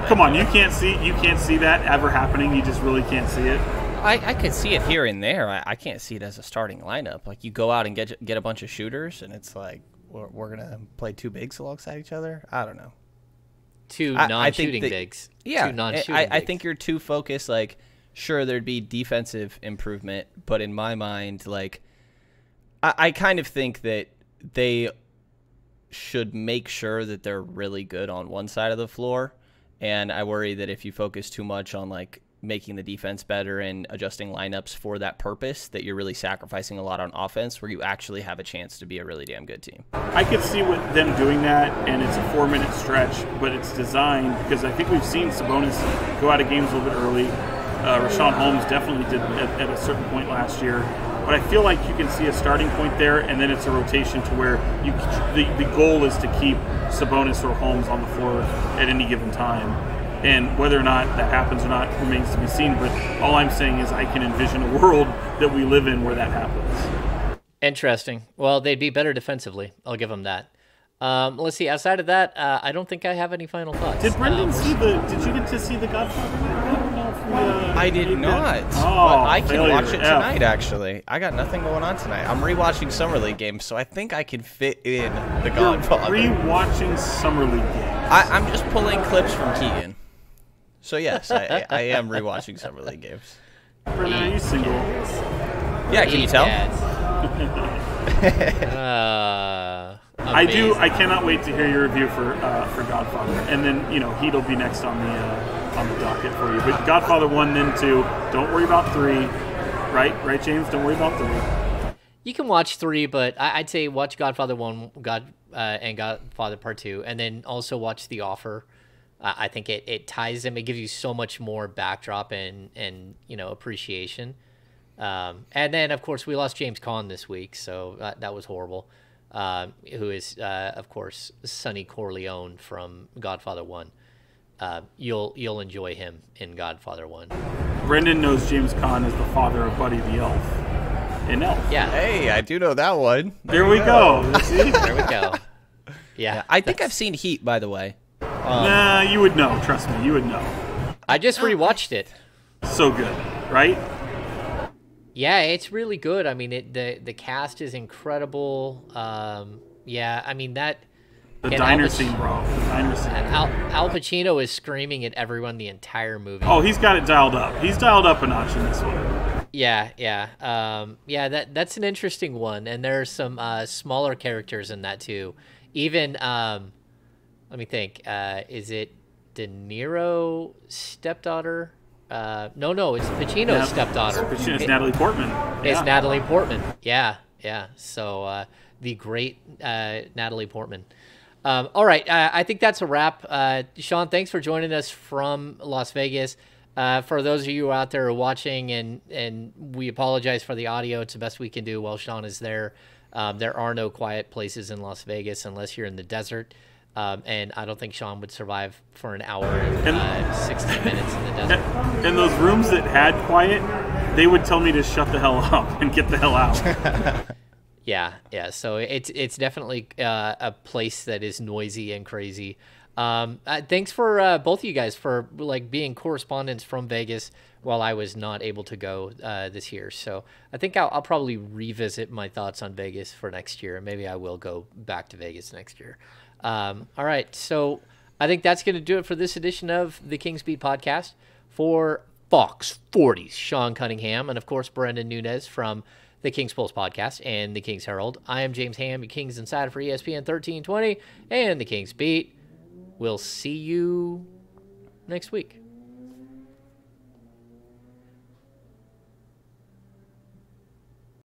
[SPEAKER 3] Come on, you can't see that ever happening. You just really can't see it.
[SPEAKER 2] I could see it here and there. I can't see it as a starting lineup. Like, you go out and get a bunch of shooters, and it's like we're gonna play two bigs alongside each other. I don't know.
[SPEAKER 1] Two non-shooting bigs.
[SPEAKER 2] Yeah,
[SPEAKER 1] two non-shooting
[SPEAKER 2] I
[SPEAKER 1] bigs.
[SPEAKER 2] think you're too focused. Like, sure, there'd be defensive improvement, but in my mind, like, I kind of think that they should make sure that they're really good on one side of the floor, and I worry that if you focus too much on like making the defense better and adjusting lineups for that purpose, that you're really sacrificing a lot on offense where you actually have a chance to be a really damn good team.
[SPEAKER 3] I could see them doing that, and it's a 4-minute stretch, but it's designed because I think we've seen Sabonis go out of games a little bit early. Rashawn Holmes definitely did at a certain point last year. But I feel like you can see a starting point there, and then it's a rotation to where the goal is to keep Sabonis or Holmes on the floor at any given time. And whether or not that happens or not remains to be seen. But all I'm saying is I can envision a world that we live in where that happens.
[SPEAKER 1] Interesting. Well, they'd be better defensively. I'll give them that. Let's see. Outside of that, I don't think I have any final thoughts.
[SPEAKER 3] Did Brenden Did you get to see The Godfather?
[SPEAKER 2] I did not. But I can watch it tonight. Actually, I got nothing going on tonight. I'm rewatching Summer League games, so I think I could fit in The Godfather.
[SPEAKER 3] Rewatching Summer League games.
[SPEAKER 2] I'm just pulling clips from Keegan. So yes, I am rewatching Summer League games.
[SPEAKER 3] Brenden, are you single?
[SPEAKER 2] Yeah, can you tell?
[SPEAKER 3] I do. I cannot wait to hear your review for Godfather, and then Heat'll be next on the docket for you. But Godfather 1, then 2. Don't worry about 3. Right, James. Don't worry about 3.
[SPEAKER 1] You can watch 3, but I'd say watch Godfather 1, and Godfather Part 2, and then also watch The Offer. I think it ties them. It gives you so much more backdrop and appreciation. And then, of course, we lost James Caan this week, so that was horrible. Who is, of course, Sonny Corleone from Godfather 1. You'll enjoy him in Godfather 1.
[SPEAKER 3] Brenden knows James Caan as the father of Buddy the Elf in Elf.
[SPEAKER 1] Yeah.
[SPEAKER 2] Hey, I do know that one.
[SPEAKER 3] There we go. See?
[SPEAKER 1] There we go. Yeah.
[SPEAKER 2] I think I've seen Heat, by the way.
[SPEAKER 3] Nah, you would know. Trust me, you would know.
[SPEAKER 1] I just rewatched it.
[SPEAKER 3] So good, right?
[SPEAKER 1] Yeah, it's really good. I mean, the cast is incredible. Yeah, I mean that.
[SPEAKER 3] The diner scene, bro. The diner scene.
[SPEAKER 1] Al Pacino is screaming at everyone the entire movie.
[SPEAKER 3] Oh, he's got it dialed up. He's dialed up a notch in this one.
[SPEAKER 1] Yeah. That's an interesting one, and there are some smaller characters in that too. Even let me think. Is it De Niro stepdaughter? No, it's Pacino's stepdaughter.
[SPEAKER 3] It's Natalie Portman.
[SPEAKER 1] It's Natalie Portman. Yeah. So the great Natalie Portman. All right, I think that's a wrap. Sean, thanks for joining us from Las Vegas. For those of you out there watching, and we apologize for the audio. It's the best we can do while Sean is there. There are no quiet places in Las Vegas unless you're in the desert. And I don't think Sean would survive for an hour and 16 minutes in the desert.
[SPEAKER 3] And those rooms that had quiet, they would tell me to shut the hell up and get the hell out.
[SPEAKER 1] Yeah. So it's definitely a place that is noisy and crazy. Thanks for both of you guys for being correspondents from Vegas while I was not able to go this year. So I think I'll probably revisit my thoughts on Vegas for next year. Maybe I will go back to Vegas next year. All right, so I think that's going to do it for this edition of the Kings Beat podcast. For Fox 40's Sean Cunningham and, of course, Brenden Nunes from the Kings Pulse podcast and the Kings Herald, I am James Ham, your Kings Insider for ESPN 1320 and the Kings Beat. We'll see you next week.